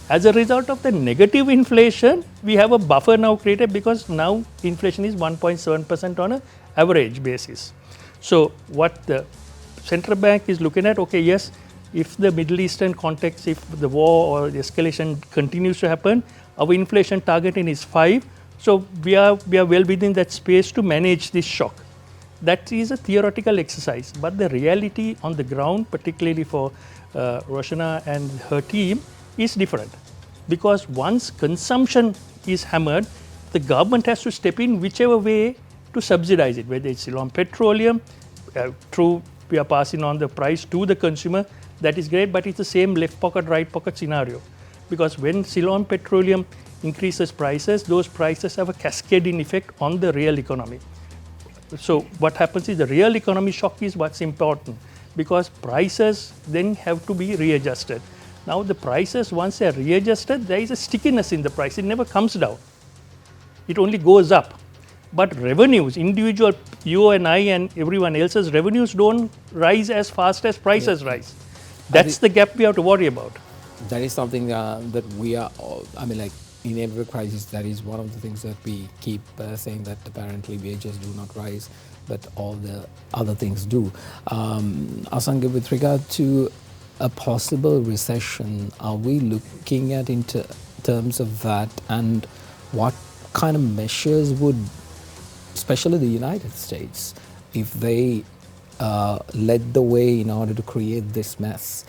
As a result of the negative inflation, we have a buffer now created because now inflation is 1.7% on an average basis. So what the central bank is looking at, okay, yes, if the Middle Eastern context, if the war or the escalation continues to happen, our inflation targeting is 5. So we are well within that space to manage this shock. That is a theoretical exercise, but the reality on the ground, particularly for Roshana and her team, is different. Because once consumption is hammered, the government has to step in whichever way to subsidize it, whether it's Ceylon Petroleum, through we are passing on the price to the consumer, that is great, but it's the same left pocket, right pocket scenario. Because when Ceylon Petroleum increases prices, those prices have a cascading effect on the real economy. So what happens is the real economy shock is what's important because prices then have to be readjusted. Now the prices, once they are readjusted, there is a stickiness in the price. It never comes down. It only goes up. But revenues, individual, you and I and everyone else's revenues don't rise as fast as prices rise. That's the gap we have to worry about. That is something that we are, like in every crisis, that is one of the things that we keep saying, that apparently wages do not rise, but all the other things do. Asanga, with regard to a possible recession, are we looking at in terms of that, and what kind of measures would, especially the United States, if they led the way in order to create this mess,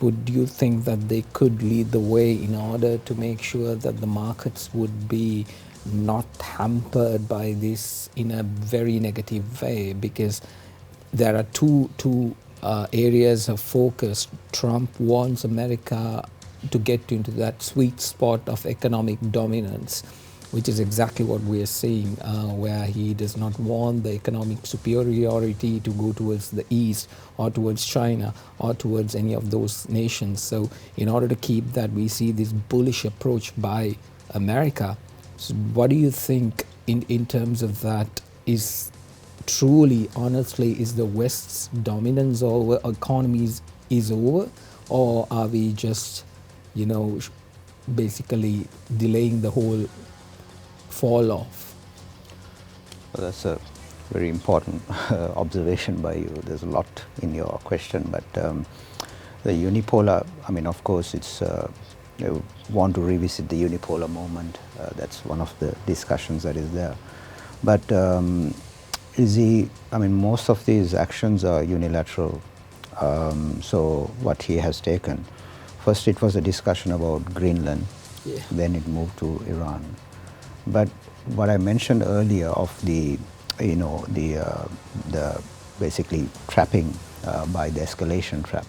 would you think that they could lead the way in order to make sure that the markets would be not hampered by this in a very negative way? Because there are two areas of focus. Trump wants America to get into that sweet spot of economic dominance, which is exactly what we are seeing, where he does not want the economic superiority to go towards the East or towards China or towards any of those nations. So in order to keep that, we see this bullish approach by America. So what do you think in terms of that is truly, honestly, is the West's dominance over economies is over, or are we just, basically delaying the whole fall off? Well, that's a very important observation by you. There's a lot in your question, but the unipolar, of course, it's I want to revisit the unipolar moment. That's one of the discussions that is there. But most of these actions are unilateral. So what he has taken, first it was a discussion about Greenland, then it moved to Iran. But what I mentioned earlier of the basically trapping by the escalation trap.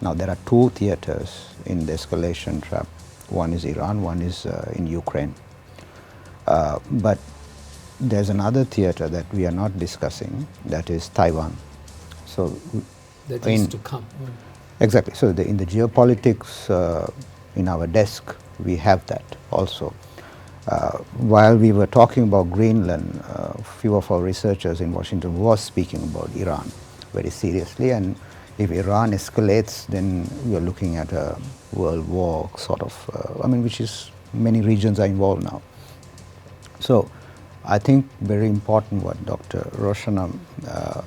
Now there are two theaters in the escalation trap. One is Iran, one is in Ukraine. But there's another theater that we are not discussing, that is Taiwan. So that is to come. Exactly. So in the geopolitics in our desk, we have that also. While we were talking about Greenland, a few of our researchers in Washington was speaking about Iran very seriously, and if Iran escalates, then we are looking at a world war sort of, which is many regions are involved now. So I think very important what Dr. Roshana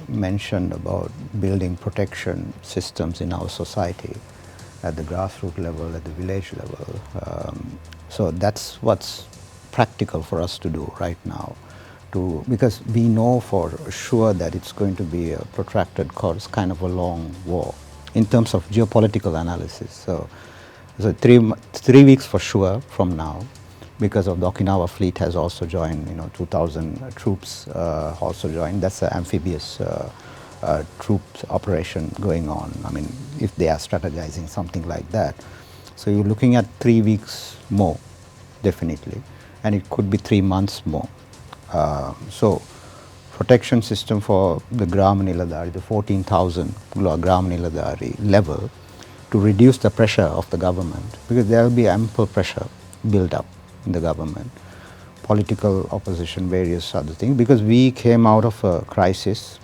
mentioned about building protection systems in our society at the grassroots level, at the village level. So that's what's practical for us to do right now, because we know for sure that it's going to be a protracted course, kind of a long war in terms of geopolitical analysis. So 3 weeks for sure from now, because of the Okinawa fleet has also joined, 2,000 troops also joined. That's an amphibious troops operation going on. If they are strategizing something like that. So you're looking at 3 weeks more, definitely. And it could be 3 months more. So protection system for the Gram Niladhari, the 14,000 Gram Niladhari level, to reduce the pressure of the government, because there will be ample pressure built up in the government, political opposition, various other things, because we came out of a crisis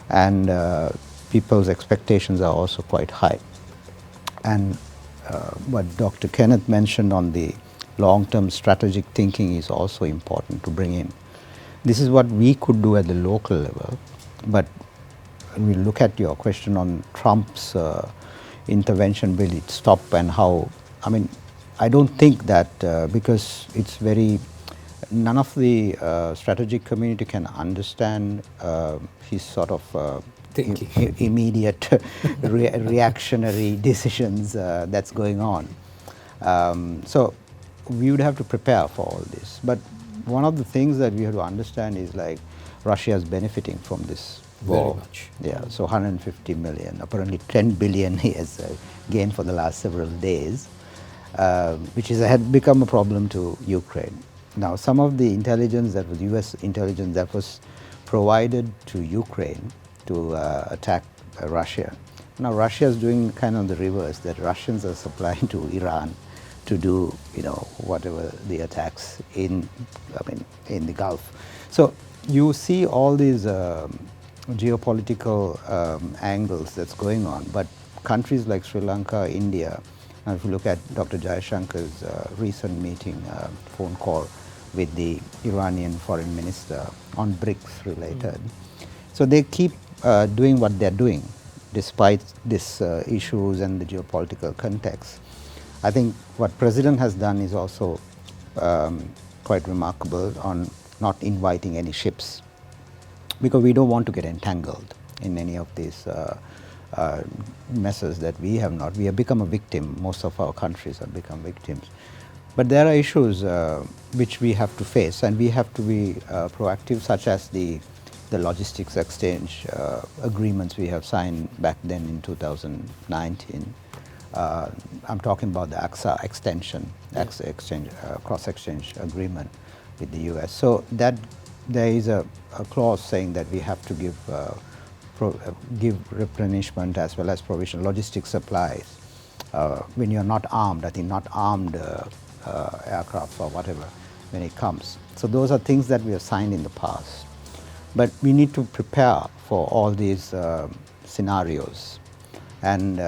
and people's expectations are also quite high. And what Dr. Kenneth mentioned on the long-term strategic thinking is also important to bring in. This is what we could do at the local level, but when we look at your question on Trump's intervention, will it stop and how, I don't think that because it's none of the strategic community can understand his sort of immediate reactionary decisions that's going on. So we would have to prepare for all this. But one of the things that we have to understand is like Russia is benefiting from this war. Very much. Yeah, so 150 million, apparently 10 billion he has gained for the last several days, which had become a problem to Ukraine. Now, some of the intelligence that was US intelligence that was provided to Ukraine to attack Russia Now Russia is doing kind of the reverse, that Russians are supplying to Iran to do, whatever the attacks in the Gulf. So you see all these geopolitical angles that's going on, but countries like Sri Lanka, India, and if you look at Dr. Jayashankar's recent meeting, phone call with the Iranian foreign minister on BRICS related. So they keep doing what they're doing despite these issues and the geopolitical context. I think what President has done is also quite remarkable on not inviting any ships, because we don't want to get entangled in any of these messes that we have not. We have become a victim. Most of our countries have become victims. But there are issues which we have to face, and we have to be proactive, such as the logistics exchange agreements we have signed back then in 2019. I'm talking about the AXA extension, AXA exchange, cross-exchange agreement with the US. So that there is a clause saying that we have to give replenishment as well as provision, logistic supplies when you're not armed, I think not armed aircraft or whatever when it comes. So those are things that we have signed in the past. But we need to prepare for all these scenarios. And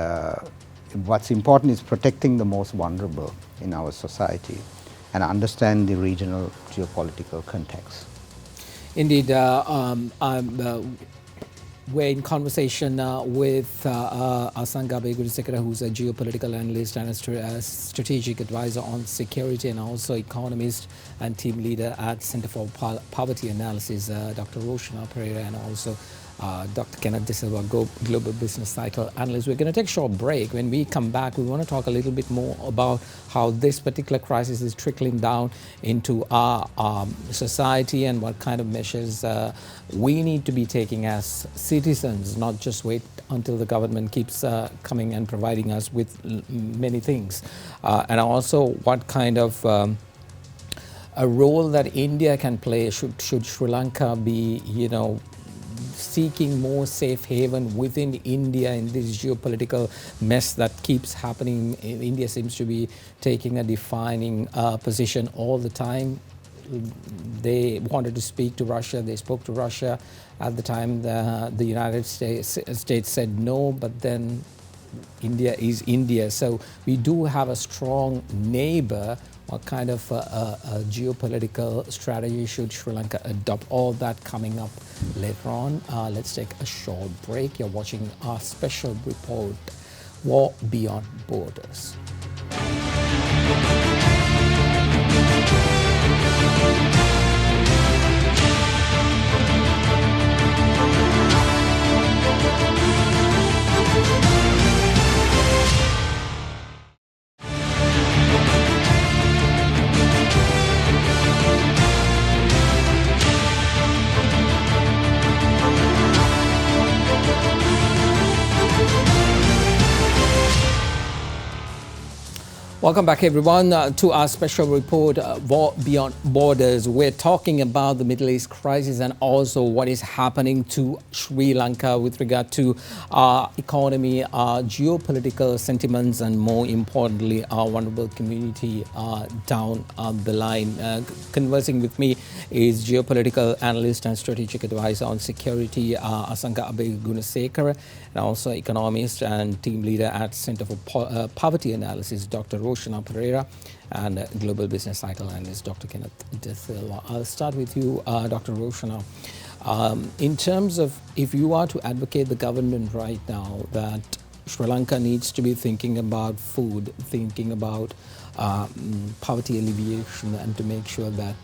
what's important is protecting the most vulnerable in our society and understand the regional geopolitical context. Indeed, we're in conversation with Asangabe Gunasekara, who's a geopolitical analyst and a strategic advisor on security, and also economist and team leader at Center for Poverty Analysis, Dr. Roshana Pereira, and also Dr. Kenneth De Silva, Global Business Cycle Analyst. We're going to take a short break. When we come back, we want to talk a little bit more about how this particular crisis is trickling down into our society and what kind of measures we need to be taking as citizens, not just wait until the government keeps coming and providing us with many things. And also what kind of a role that India can play. Should Sri Lanka be, seeking more safe haven within India in this geopolitical mess that keeps happening? India seems to be taking a defining position all the time. They wanted to speak to Russia. They spoke to Russia. At the time, the United States said no, but then India is India. So we do have a strong neighbor. What kind of geopolitical strategy should Sri Lanka adopt? All that coming up later on. Let's take a short break. You're watching our special report, War Beyond Borders. Welcome back, everyone, to our special report, War Beyond Borders. We're talking about the Middle East crisis and also what is happening to Sri Lanka with regard to our economy, our geopolitical sentiments, and more importantly, our vulnerable community down the line. Conversing with me is geopolitical analyst and strategic advisor on security, Asangabe Gunasekara, and also economist and team leader at Center for Poverty Analysis, Dr. Roshana Pereira, and Global Business Cycle Analyst, Dr. Kenneth De Silva. I'll start with you, Dr. Roshana. In terms of, if you are to advocate the government right now that Sri Lanka needs to be thinking about food, thinking about poverty alleviation, and to make sure that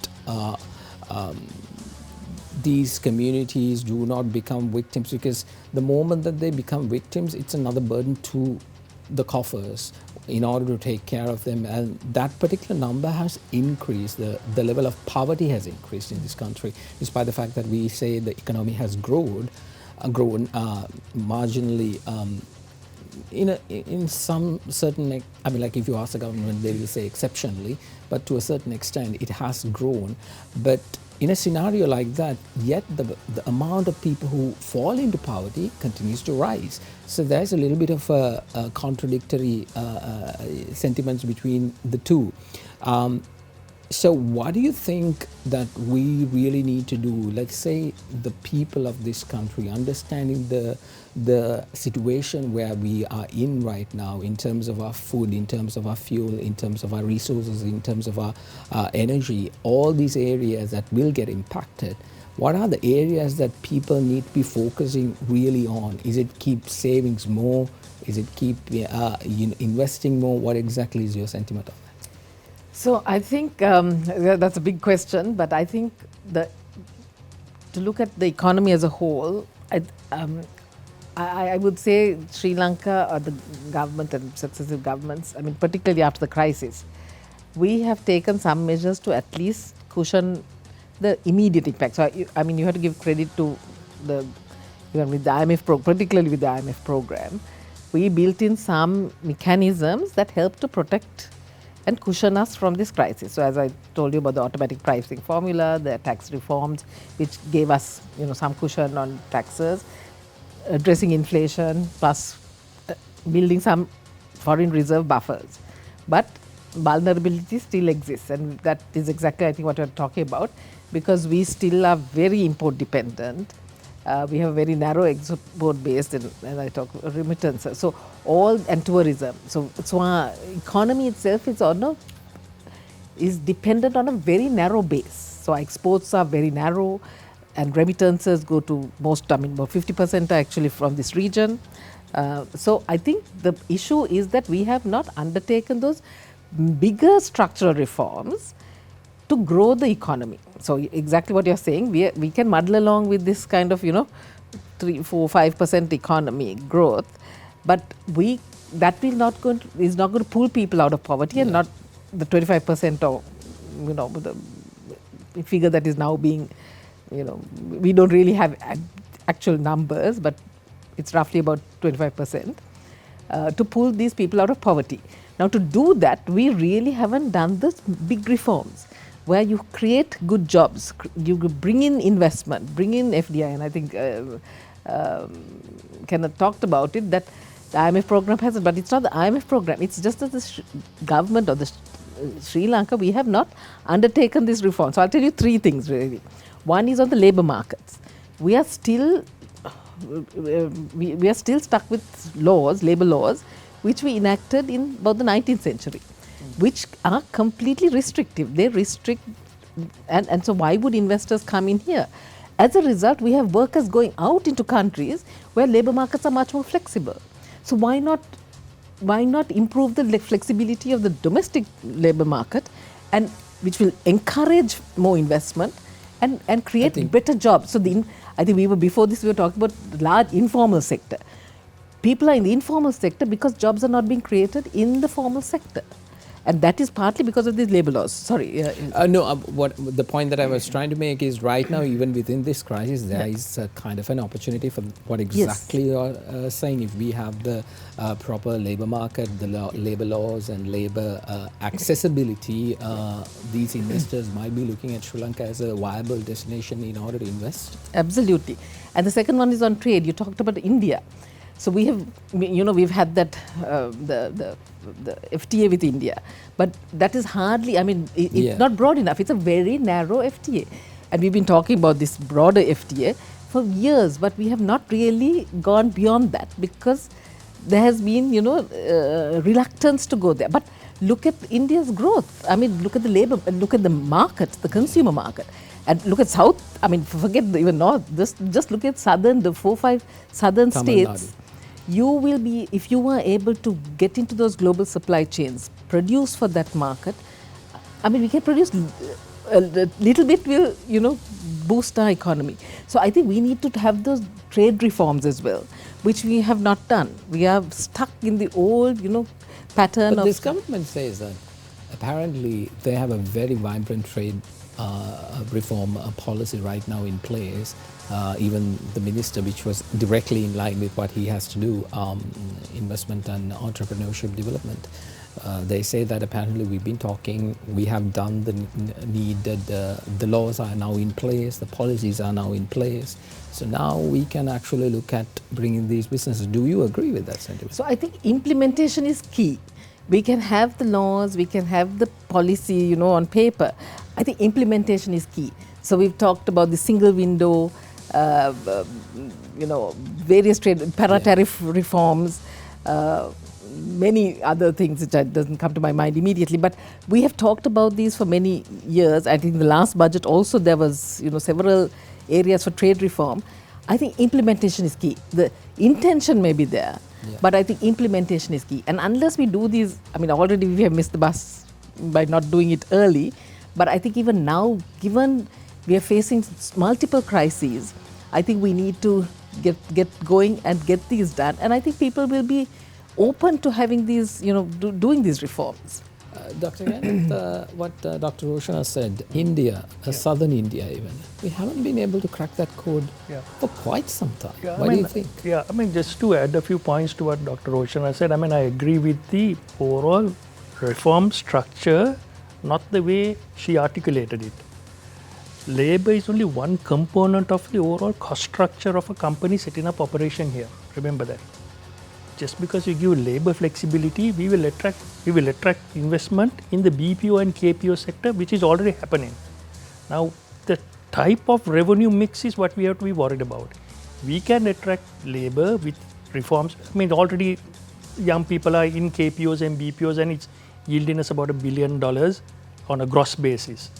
these communities do not become victims, because the moment that they become victims, it's another burden to the coffers in order to take care of them. And that particular number has increased. The level of poverty has increased in this country, despite the fact that we say the economy has grown marginally in some certain, I mean, like if you ask the government, they will say exceptionally, but to a certain extent it has grown. But in a scenario like that, yet the amount of people who fall into poverty continues to rise. So there's a little bit of a contradictory sentiments between the two. So what do you think that we really need to do? Let's say the people of this country, understanding the situation where we are in right now in terms of our food, in terms of our fuel, in terms of our resources, in terms of our energy, all these areas that will get impacted. What are the areas that people need to be focusing really on? Is it keep savings more? Is it keep investing more? What exactly is your sentiment on that? So I think that's a big question, but I think to look at the economy as a whole, I would say Sri Lanka or the government and successive governments, I mean particularly after the crisis, we have taken some measures to at least cushion the immediate impact. So you have to give credit to with the IMF particularly with the IMF program, we built in some mechanisms that help to protect and cushion us from this crisis. So as I told you about the automatic pricing formula, the tax reforms, which gave us some cushion on taxes, addressing inflation, plus building some foreign reserve buffers. But vulnerability still exists, and that is exactly I think what we are talking about, because we still are very import dependent. We have a very narrow export base, and I talk remittances. So and tourism. So our economy itself is dependent on a very narrow base. So our exports are very narrow, and remittances go to about 50% are actually from this region. So I think the issue is that we have not undertaken those bigger structural reforms to grow the economy. So exactly what you're saying, we can muddle along with this kind of 3, 4, 5% economy growth, but that is not going to pull people out of poverty, and not the 25% or the figure that is now being, we don't really have actual numbers, but it's roughly about 25% to pull these people out of poverty. Now to do that, we really haven't done this big reforms where you create good jobs, you bring in investment, bring in FDI, and I think Kenneth talked about it, that the IMF program has it, but it's not the IMF program, it's just that the government of the Sri Lanka, we have not undertaken this reform. So I'll tell you 3 things really. One is on the labour markets. We are still stuck with labour laws, which we enacted in about the 19th century, which are completely restrictive. They restrict, and so why would investors come in here? As a result, we have workers going out into countries where labour markets are much more flexible. So why not improve the flexibility of the domestic labour market, and which will encourage more investment and create better jobs. So I think before this we were talking about large informal sector. People are in the informal sector because jobs are not being created in the formal sector. And that is partly because of these labour laws. Sorry. What the point that I was trying to make is right now, even within this crisis, there is a kind of an opportunity for what exactly you're saying. If we have the proper labour market, the labour laws and labour accessibility, these investors might be looking at Sri Lanka as a viable destination in order to invest. Absolutely. And the second one is on trade. You talked about India. So we have, we've had that the FTA with India, but that is hardly, it's not broad enough. It's a very narrow FTA, and we've been talking about this broader FTA for years, but we have not really gone beyond that because there has been, reluctance to go there. But look at India's growth. Look at the labour, look at the market, the consumer market. And look at South, forget even North, just look at southern, the 4-5 southern Tamil states. Nadu. You will be, if you were able to get into those global supply chains, produce for that market, we can produce a little bit will, boost our economy. So I think we need to have those trade reforms as well, which we have not done. We are stuck in the old, pattern but of... this government says that apparently they have a very vibrant trade reform policy right now in place. Even the minister, which was directly in line with what he has to do, investment and entrepreneurship development. They say that apparently we've been talking, we have done the needed, the laws are now in place, the policies are now in place. So now we can actually look at bringing these businesses. Do you agree with that sentiment? So I think implementation is key. We can have the laws, we can have the policy, on paper. I think implementation is key. So we've talked about the single window, various trade, para-tariff reforms, many other things which doesn't come to my mind immediately. But we have talked about these for many years. I think the last budget also there was, several areas for trade reform. I think implementation is key. The intention may be there, but I think implementation is key. And unless we do these, already we have missed the bus by not doing it early. But I think even now, given we are facing multiple crises, I think we need to get going and get these done. And I think people will be open to having these, doing these reforms. Dr. Gann, what Dr. Roshana said, India, southern India even, we haven't been able to crack that code for quite some time. What do you think? Yeah, just to add a few points to what Dr. Roshana said, I agree with the overall reform structure, not the way she articulated it. Labor is only one component of the overall cost structure of a company setting up operation here. Remember that. Just because you give labor flexibility, we will attract investment in the BPO and KPO sector, which is already happening. Now, the type of revenue mix is what we have to be worried about. We can attract labor with reforms. Already young people are in KPOs and BPOs, and it's yielding us about $1 billion on a gross basis.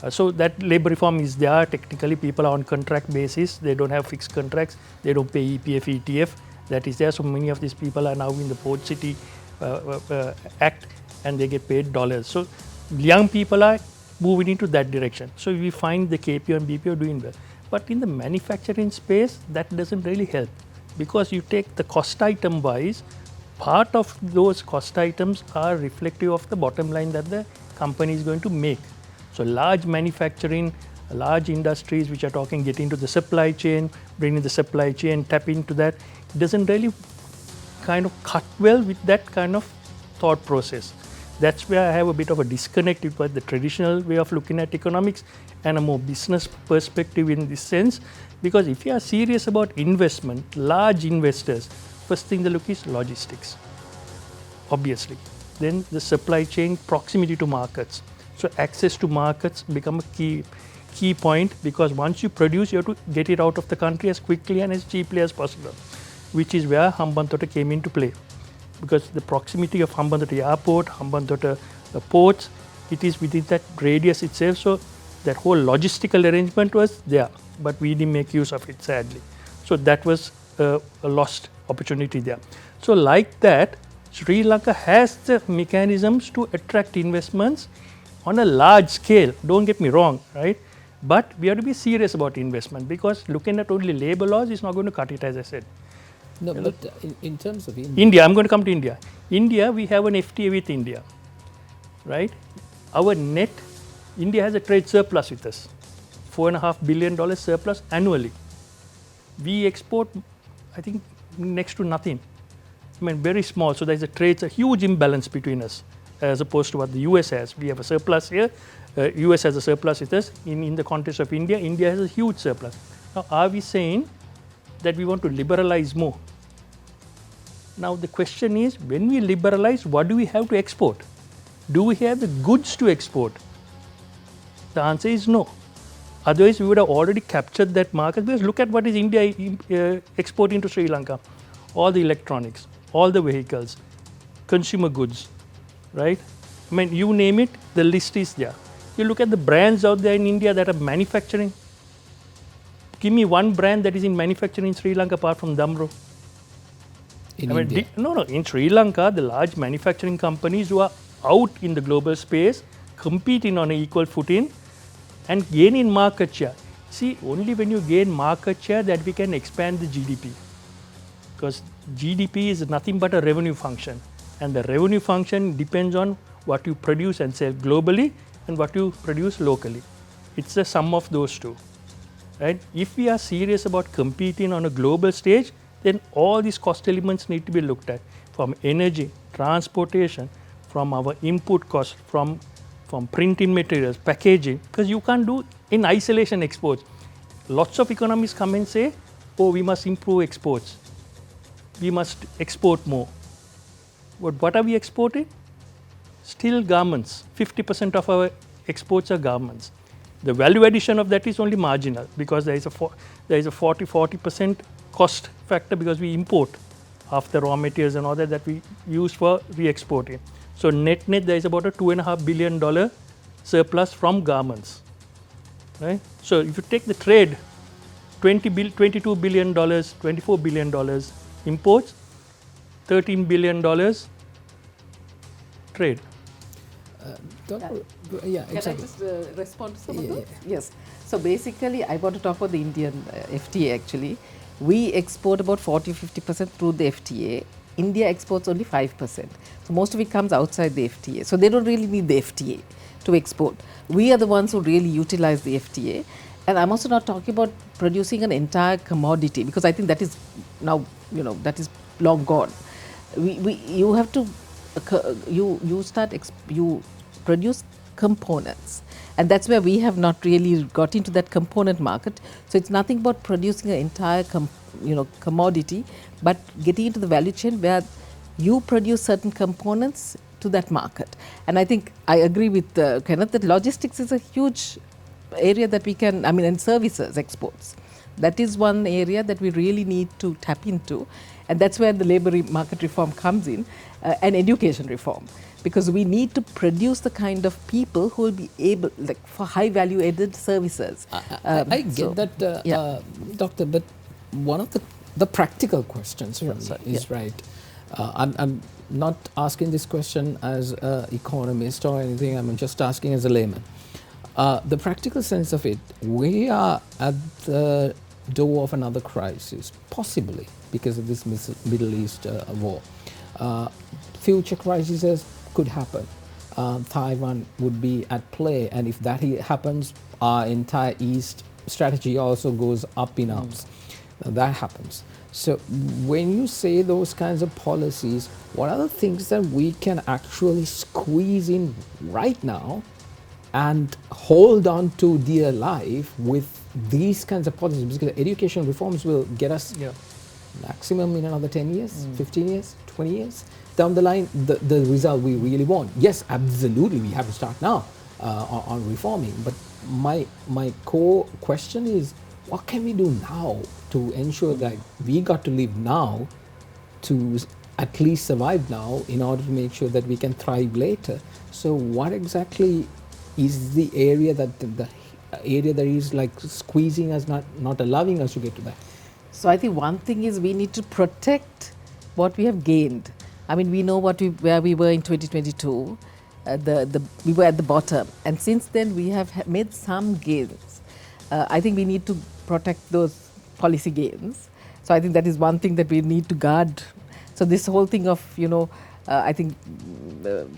So that labor reform is there. Technically, people are on contract basis. They don't have fixed contracts. They don't pay EPF, ETF. That is there. So many of these people are now in the Port City Act, and they get paid dollars. So young people are moving into that direction. So we find the KPO and BPO doing well. But in the manufacturing space, that doesn't really help, because you take the cost item wise, part of those cost items are reflective of the bottom line that the company is going to make. So large manufacturing, large industries which are talking, get into the supply chain, bring in the supply chain, tap into that, doesn't really kind of cut well with that kind of thought process. That's where I have a bit of a disconnect with the traditional way of looking at economics and a more business perspective in this sense. Because if you are serious about investment, large investors, first thing they look is logistics, obviously. Then the supply chain, proximity to markets. So access to markets become a key point, because once you produce, you have to get it out of the country as quickly and as cheaply as possible, which is where Hambantota came into play. Because the proximity of Hambantota airport, Hambantota ports, it is within that radius itself. So that whole logistical arrangement was there, but we didn't make use of it, sadly. So that was a lost opportunity there. So like that, Sri Lanka has the mechanisms to attract investments on a large scale. Don't get me wrong, right? But we have to be serious about investment, because looking at only labor laws is not going to cut it, as I said. No, but in terms of India, I'm going to come to India. India, we have an FTA with India, right? Our net, India has a trade surplus with us, $4.5 billion surplus annually. We export, I think, next to nothing. Very small. So there's a huge imbalance between us, as opposed to what the US has. We have a surplus here. US has a surplus with us. In the context of India, India has a huge surplus. Now, are we saying that we want to liberalize more? Now, the question is, when we liberalize, what do we have to export? Do we have the goods to export? The answer is no. Otherwise, we would have already captured that market. Because look at what is India exporting to Sri Lanka. All the electronics, all the vehicles, consumer goods, right? You name it, the list is there. You look at the brands out there in India that are manufacturing. Give me one brand that is in manufacturing in Sri Lanka apart from Damro. India? No. In Sri Lanka, the large manufacturing companies who are out in the global space, competing on an equal footing and gaining market share. See, only when you gain market share that we can expand the GDP. Because GDP is nothing but a revenue function. And the revenue function depends on what you produce and sell globally and what you produce locally. It's the sum of those two. Right? If we are serious about competing on a global stage, then all these cost elements need to be looked at, from energy, transportation, from our input cost, from printing materials, packaging, because you can't do in isolation exports. Lots of economists come and say, oh, we must improve exports. We must export more. But what are we exporting? Still garments. 50% of our exports are garments. The value addition of that is only marginal because there is a 40% cost factor because we import half the raw materials and all that we use for re-exporting. So net there is about a $2.5 billion surplus from garments. Right? So if you take the trade, $22 billion, $24 billion imports, $13 billion trade. Yeah, exactly. Can I just respond to some of those? Yes. So basically, I want to talk about the Indian FTA actually. We export about 40-50% through the FTA. India exports only 5%. So most of it comes outside the FTA. So they don't really need the FTA to export. We are the ones who really utilize the FTA. And I'm also not talking about producing an entire commodity because I think that is now, that is long gone. You have to, you produce components, and that's where we have not really got into that component market. So it's nothing but producing an entire commodity, but getting into the value chain where you produce certain components to that market. And I think I agree with Kenneth that logistics is a huge area that we can, and services exports. That is one area that we really need to tap into, and that's where the labor market reform comes in, and education reform. Because we need to produce the kind of people who will be able, like for high value added services. I get that, Doctor, but one of the practical questions from me is right. I'm not asking this question as an economist or anything, I'm just asking as a layman. The practical sense of it, we are at the door of another crisis, possibly because of this Middle East war. Future crises could happen. Taiwan would be at play, and if that happens, our entire East strategy also goes up in arms. That happens. So when you say those kinds of policies, what are the things that we can actually squeeze in right now and hold on to dear life with these kinds of policies? Because education reforms will get us maximum in another 10 years, 15 years, 20 years down the line, the result we really want. Yes, absolutely, we have to start now on reforming. But my core question is, what can we do now to ensure that we got to live now to at least survive now in order to make sure that we can thrive later? So what exactly is the area that is like squeezing us, not allowing us to get to that? So I think one thing is we need to protect what we have gained. We know where we were in 2022. We were at the bottom, and since then we have made some gains. I think we need to protect those policy gains. So I think that is one thing that we need to guard. So this whole thing of, I think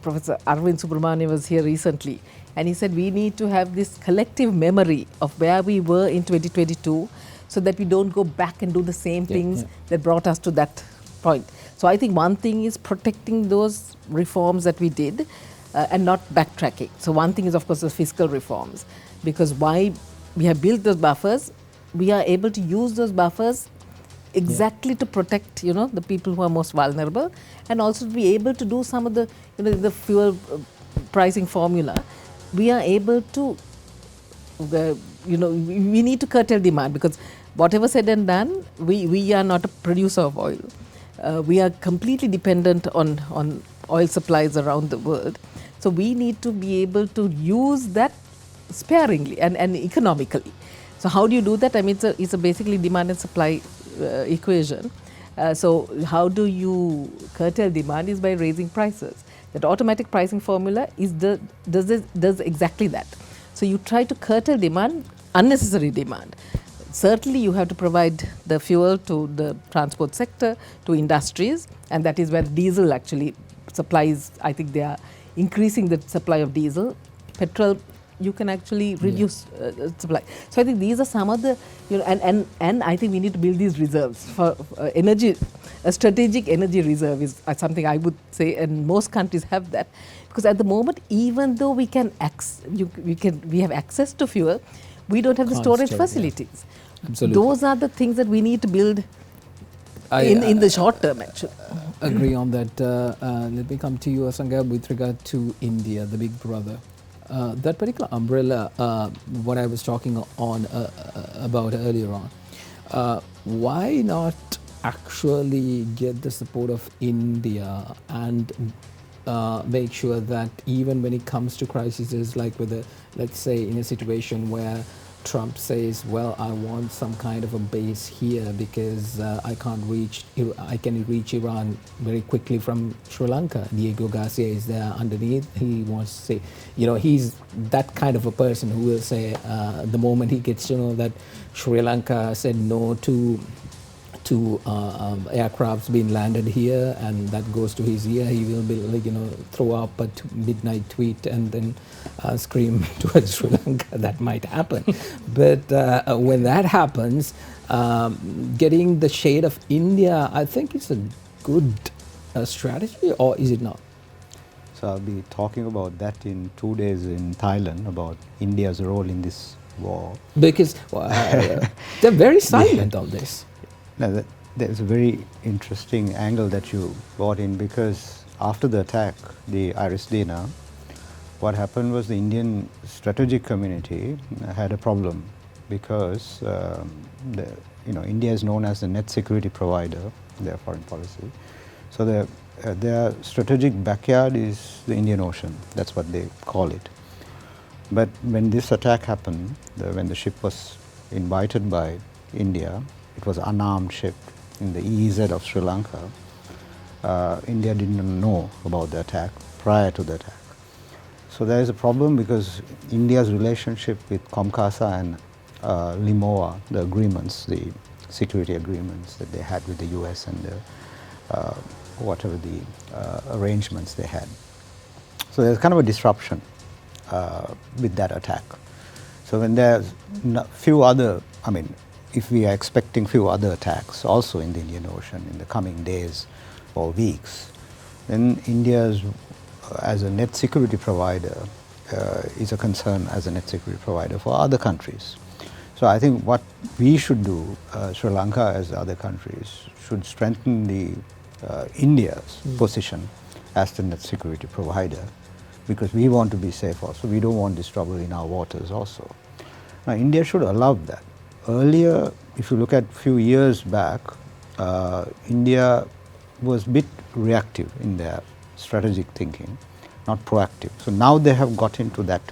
Professor Arvind Subramanian was here recently, and he said we need to have this collective memory of where we were in 2022 so that we don't go back and do the same things that brought us to that point. So I think one thing is protecting those reforms that we did and not backtracking. So one thing is, of course, the fiscal reforms, because why we have built those buffers, we are able to use those buffers exactly to protect, the people who are most vulnerable, and also to be able to do some of the, the fuel pricing formula. We are able to, we need to curtail demand, because whatever said and done, we are not a producer of oil. We are completely dependent on oil supplies around the world. So we need to be able to use that sparingly and economically. So how do you do that? It's a basically demand and supply equation. So how do you curtail demand is by raising prices. That automatic pricing formula does exactly that. So you try to curtail demand, unnecessary demand. Certainly you have to provide the fuel to the transport sector, to industries, and that is where diesel actually supplies, I think they are increasing the supply of diesel. Petrol, you can actually reduce supply. So I think these are some of the, and I think we need to build these reserves for energy. A strategic energy reserve is something I would say, and most countries have that, because at the moment, even though we have access to fuel, we don't have the storage facilities. Absolutely. Those are the things that we need to build in the short term, actually. Agree on that. Let me come to you, Asanga, with regard to India, the big brother. That particular umbrella, what I was talking on about earlier on, why not actually get the support of India and make sure that even when it comes to crises, like let's say in a situation where Trump says, well, I want some kind of a base here because I can reach Iran very quickly from Sri Lanka. Diego Garcia is there underneath. He wants to say, he's that kind of a person who will say, the moment he gets to know that Sri Lanka said no to aircrafts being landed here, and that goes to his ear, he will be throw up a midnight tweet and then scream towards Sri Lanka. That might happen. But when that happens, getting the shade of India, I think it's a good strategy, or is it not? So I'll be talking about that in 2 days in Thailand, about India's role in this war. Because they're very silent on this. Now, there's a very interesting angle that you brought in, because after the attack, the Iris Dina, what happened was the Indian strategic community had a problem, because India is known as the net security provider, their foreign policy. So their strategic backyard is the Indian Ocean. That's what they call it. But when this attack happened, when the ship was invited by India, it was an unarmed ship in the EEZ of Sri Lanka. India didn't know about the attack prior to the attack. So there is a problem, because India's relationship with Comcasa and Limoa, the agreements, the security agreements that they had with the US and whatever the arrangements they had. So there's kind of a disruption with that attack. So when there's few other, if we are expecting few other attacks also in the Indian Ocean in the coming days or weeks, then India as a net security provider is a concern as a net security provider for other countries. So I think what we should do, Sri Lanka as other countries, should strengthen India's position as the net security provider, because we want to be safe also. We don't want this trouble in our waters also. Now India should allow that. Earlier, if you look at a few years back, India was a bit reactive in their strategic thinking, not proactive. So now they have got into that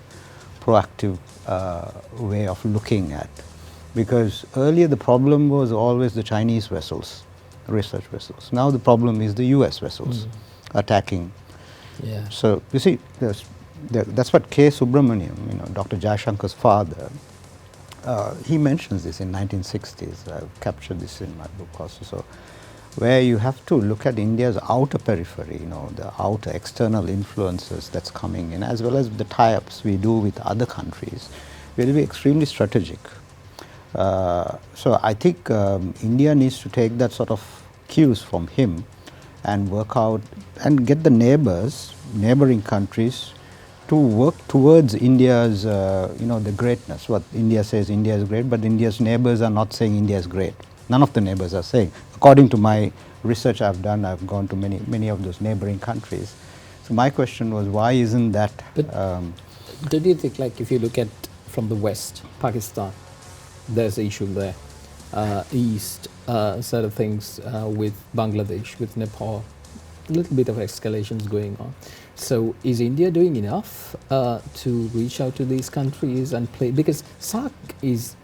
proactive way of looking at, because earlier the problem was always the Chinese vessels, research vessels. Now the problem is the US vessels attacking. Yeah. So you see, that's what K. Subramaniam, Dr. Jayashankar's father, he mentions this in 1960s. I've captured this in my book also. So, where you have to look at India's outer periphery, the outer external influences that's coming in, as well as the tie-ups we do with other countries, will be extremely strategic. So I think India needs to take that sort of cues from him and work out and get the neighboring countries to work towards India's, the greatness. What India says India is great, but India's neighbors are not saying India is great. None of the neighbors are saying. According to my research I've done, I've gone to many of those neighboring countries. So my question was, why isn't that? But don't you think, like, if you look at from the west, Pakistan, there's an issue there. East, sort of things with Bangladesh, with Nepal, a little bit of escalations going on. So is India doing enough to reach out to these countries and play? Because SAARC is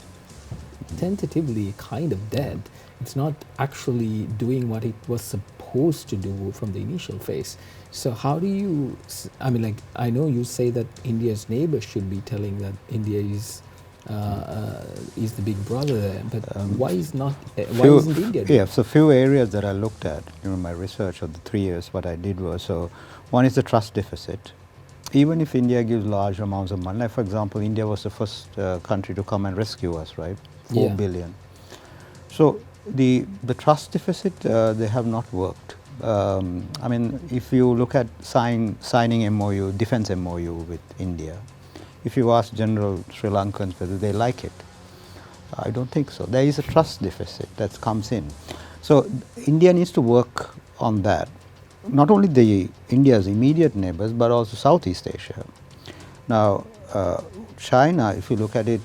tentatively kind of dead. It's not actually doing what it was supposed to do from the initial phase. So how do you, I know you say that India's neighbors should be telling that India is the big brother there, but why isn't India doing? Yeah, so few areas that I looked at, my research of the 3 years, what I did was, so one is the trust deficit. even if India gives large amounts of money, like for example, India was the first country to come and rescue us, right? 4 billion. So the trust deficit, they have not worked. I mean, if you look at signing MOU, defense MOU with India, if you ask general Sri Lankans whether they like it, I don't think so. There is a trust deficit that comes in. So India needs to work on that. Not only India's immediate neighbors, but also Southeast Asia. Now, China, if you look at it,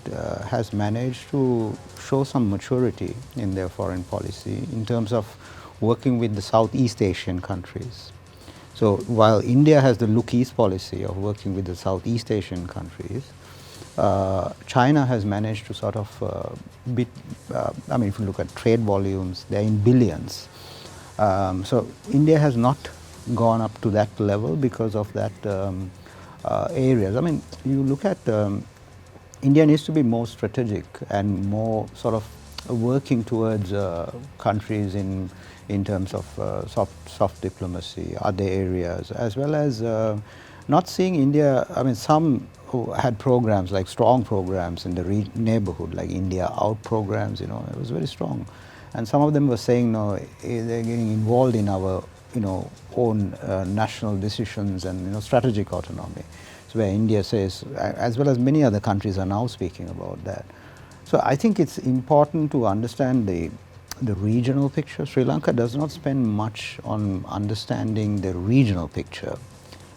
has managed to show some maturity in their foreign policy in terms of working with the Southeast Asian countries. So while India has the Look East policy of working with the Southeast Asian countries, China has managed to sort of I mean, if you look at trade volumes, they're in billions. So India has not gone up to that level because of that areas. I mean, you look at India needs to be more strategic and more sort of working towards countries in terms of soft diplomacy, other areas, as well as not seeing India. I mean, some who had programs like strong programs in the neighborhood, like India Out programs. You know, it was very strong, and some of them were saying, no, they're getting involved in our own national decisions and strategic autonomy. So where India says, as well as many other countries are now speaking about that. So I think it's important to understand the regional picture. Sri Lanka does not spend much on understanding the regional picture.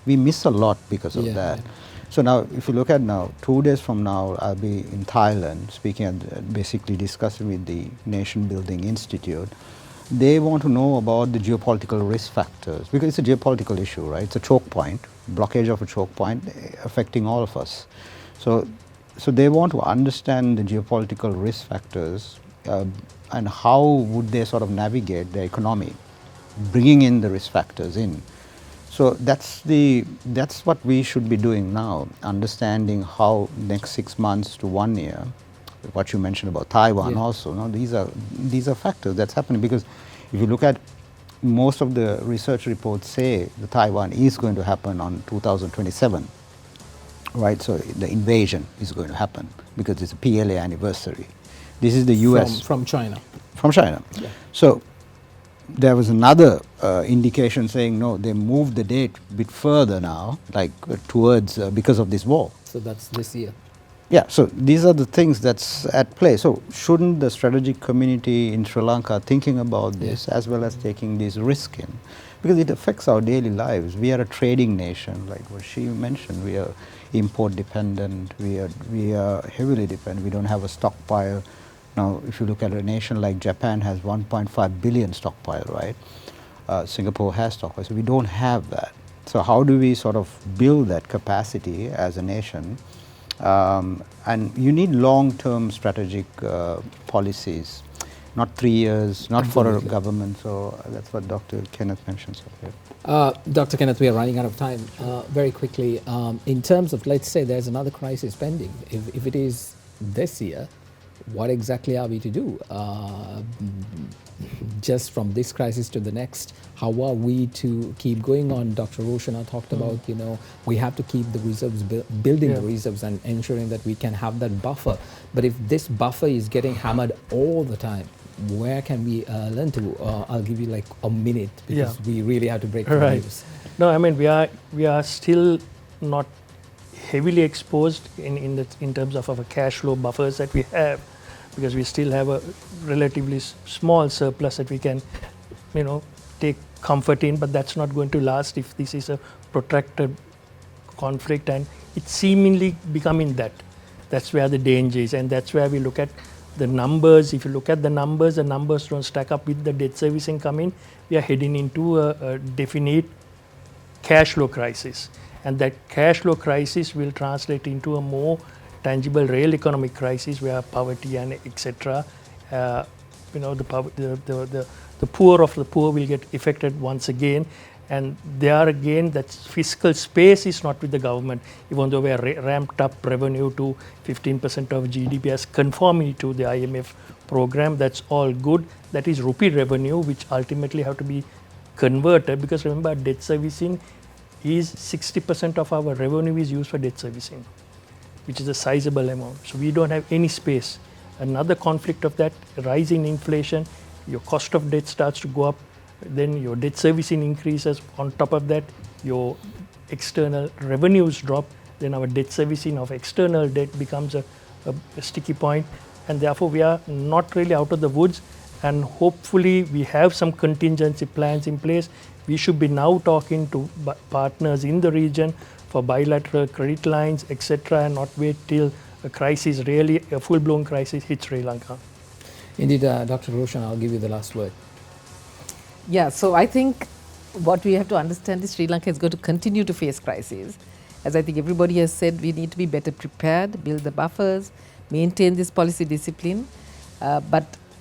We miss a lot because of that. So now, if you look at now, 2 days from now, I'll be in Thailand speaking at, basically discussing with the Nation Building Institute. They want to know about the geopolitical risk factors because it's a geopolitical issue, right? It's a choke point, blockage of a choke point affecting all of us. So they want to understand the geopolitical risk factors and how would they sort of navigate the economy, bringing in the risk factors in. So that's what we should be doing now, understanding how next 6 months to 1 year, what you mentioned about Taiwan also, these are factors that's happening because if you look at most of the research reports say the Taiwan is going to happen on 2027, right? So the invasion is going to happen because it's a PLA anniversary. This is the US. From China. From China. Yeah. So there was another indication saying, no, they moved the date a bit further now, like towards, because of this war. So that's this year. Yeah, so these are the things that's at play. So shouldn't the strategic community in Sri Lanka thinking about this as well as taking this risk in? Because it affects our daily lives. We are a trading nation, like what she mentioned. We are import dependent. We are heavily dependent. We don't have a stockpile. Now, if you look at a nation like Japan has 1.5 billion stockpile, right? Singapore has stockpile, so we don't have that. So how do we sort of build that capacity as a nation? And you need long-term strategic policies, not 3 years, not for a government. So that's what Dr. Kenneth mentioned. Dr. Kenneth, we are running out of time. Very quickly, in terms of, let's say there's another crisis pending. If it is this year, what exactly are we to do? Just from this crisis to the next, how are we to keep going on? Dr. Roshana talked about, we have to keep the reserves, building the reserves and ensuring that we can have that buffer. But if this buffer is getting hammered all the time, where can we learn to? I'll give you like a minute because we really have to break the news. No, I mean, we are still not heavily exposed in terms of our cash flow buffers that we have, because we still have a relatively small surplus that we can, take comfort in, but that's not going to last if this is a protracted conflict and it's seemingly becoming that. That's where the danger is, and that's where we look at the numbers. If you look at the numbers don't stack up with the debt servicing coming. We are heading into a definite cash flow crisis, and that cash flow crisis will translate into a more tangible real economic crisis where poverty and etc. The poor of the poor will get affected once again, and there again that fiscal space is not with the government, even though we are ramped up revenue to 15% of GDP as conformity to the IMF program. That's all good. That is rupee revenue which ultimately have to be converted, because remember, debt servicing is 60% of our revenue is used for debt servicing, which is a sizable amount. So we don't have any space. Another conflict of that, rising inflation, your cost of debt starts to go up, then your debt servicing increases. On top of that, your external revenues drop, then our debt servicing of external debt becomes a sticky point, and therefore we are not really out of the woods, and hopefully we have some contingency plans in place. We should be now talking to partners in the region for bilateral credit lines, etc., and not wait till a crisis, really a full-blown crisis, hits Sri Lanka. Indeed, Dr. Roshan, I'll give you the last word. Yeah, so I think what we have to understand is Sri Lanka is going to continue to face crises. As I think everybody has said, we need to be better prepared, build the buffers, maintain this policy discipline.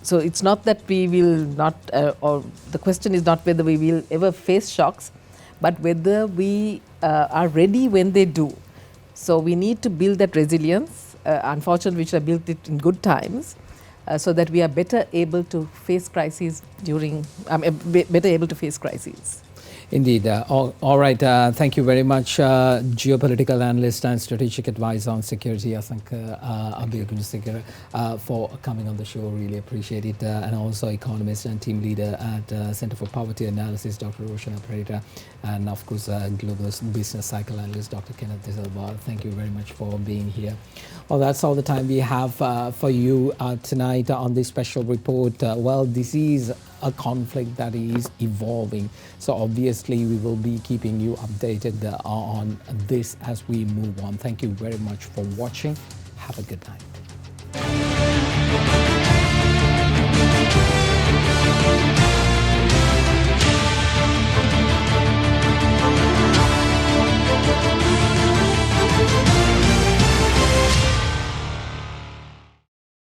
So it's not that we will not, or the question is not whether we will ever face shocks, but whether we are ready when they do. So we need to build that resilience. Unfortunately, we should have built it in good times, so that we are better able to face crises better able to face crises. Indeed. All right. Thank you very much, geopolitical analyst and strategic advisor on security, Asanka Abhiyagunsekara, for coming on the show. Really appreciate it. And also economist and team leader at Center for Poverty Analysis, Dr. Roshan Aparita, and of course, global business cycle analyst, Dr. Kenneth Disalvar. Thank you very much for being here. Well, that's all the time we have for you tonight on this special report. Well, this is a conflict that is evolving. So obviously we will be keeping you updated on this as we move on. Thank you very much for watching. Have a good night.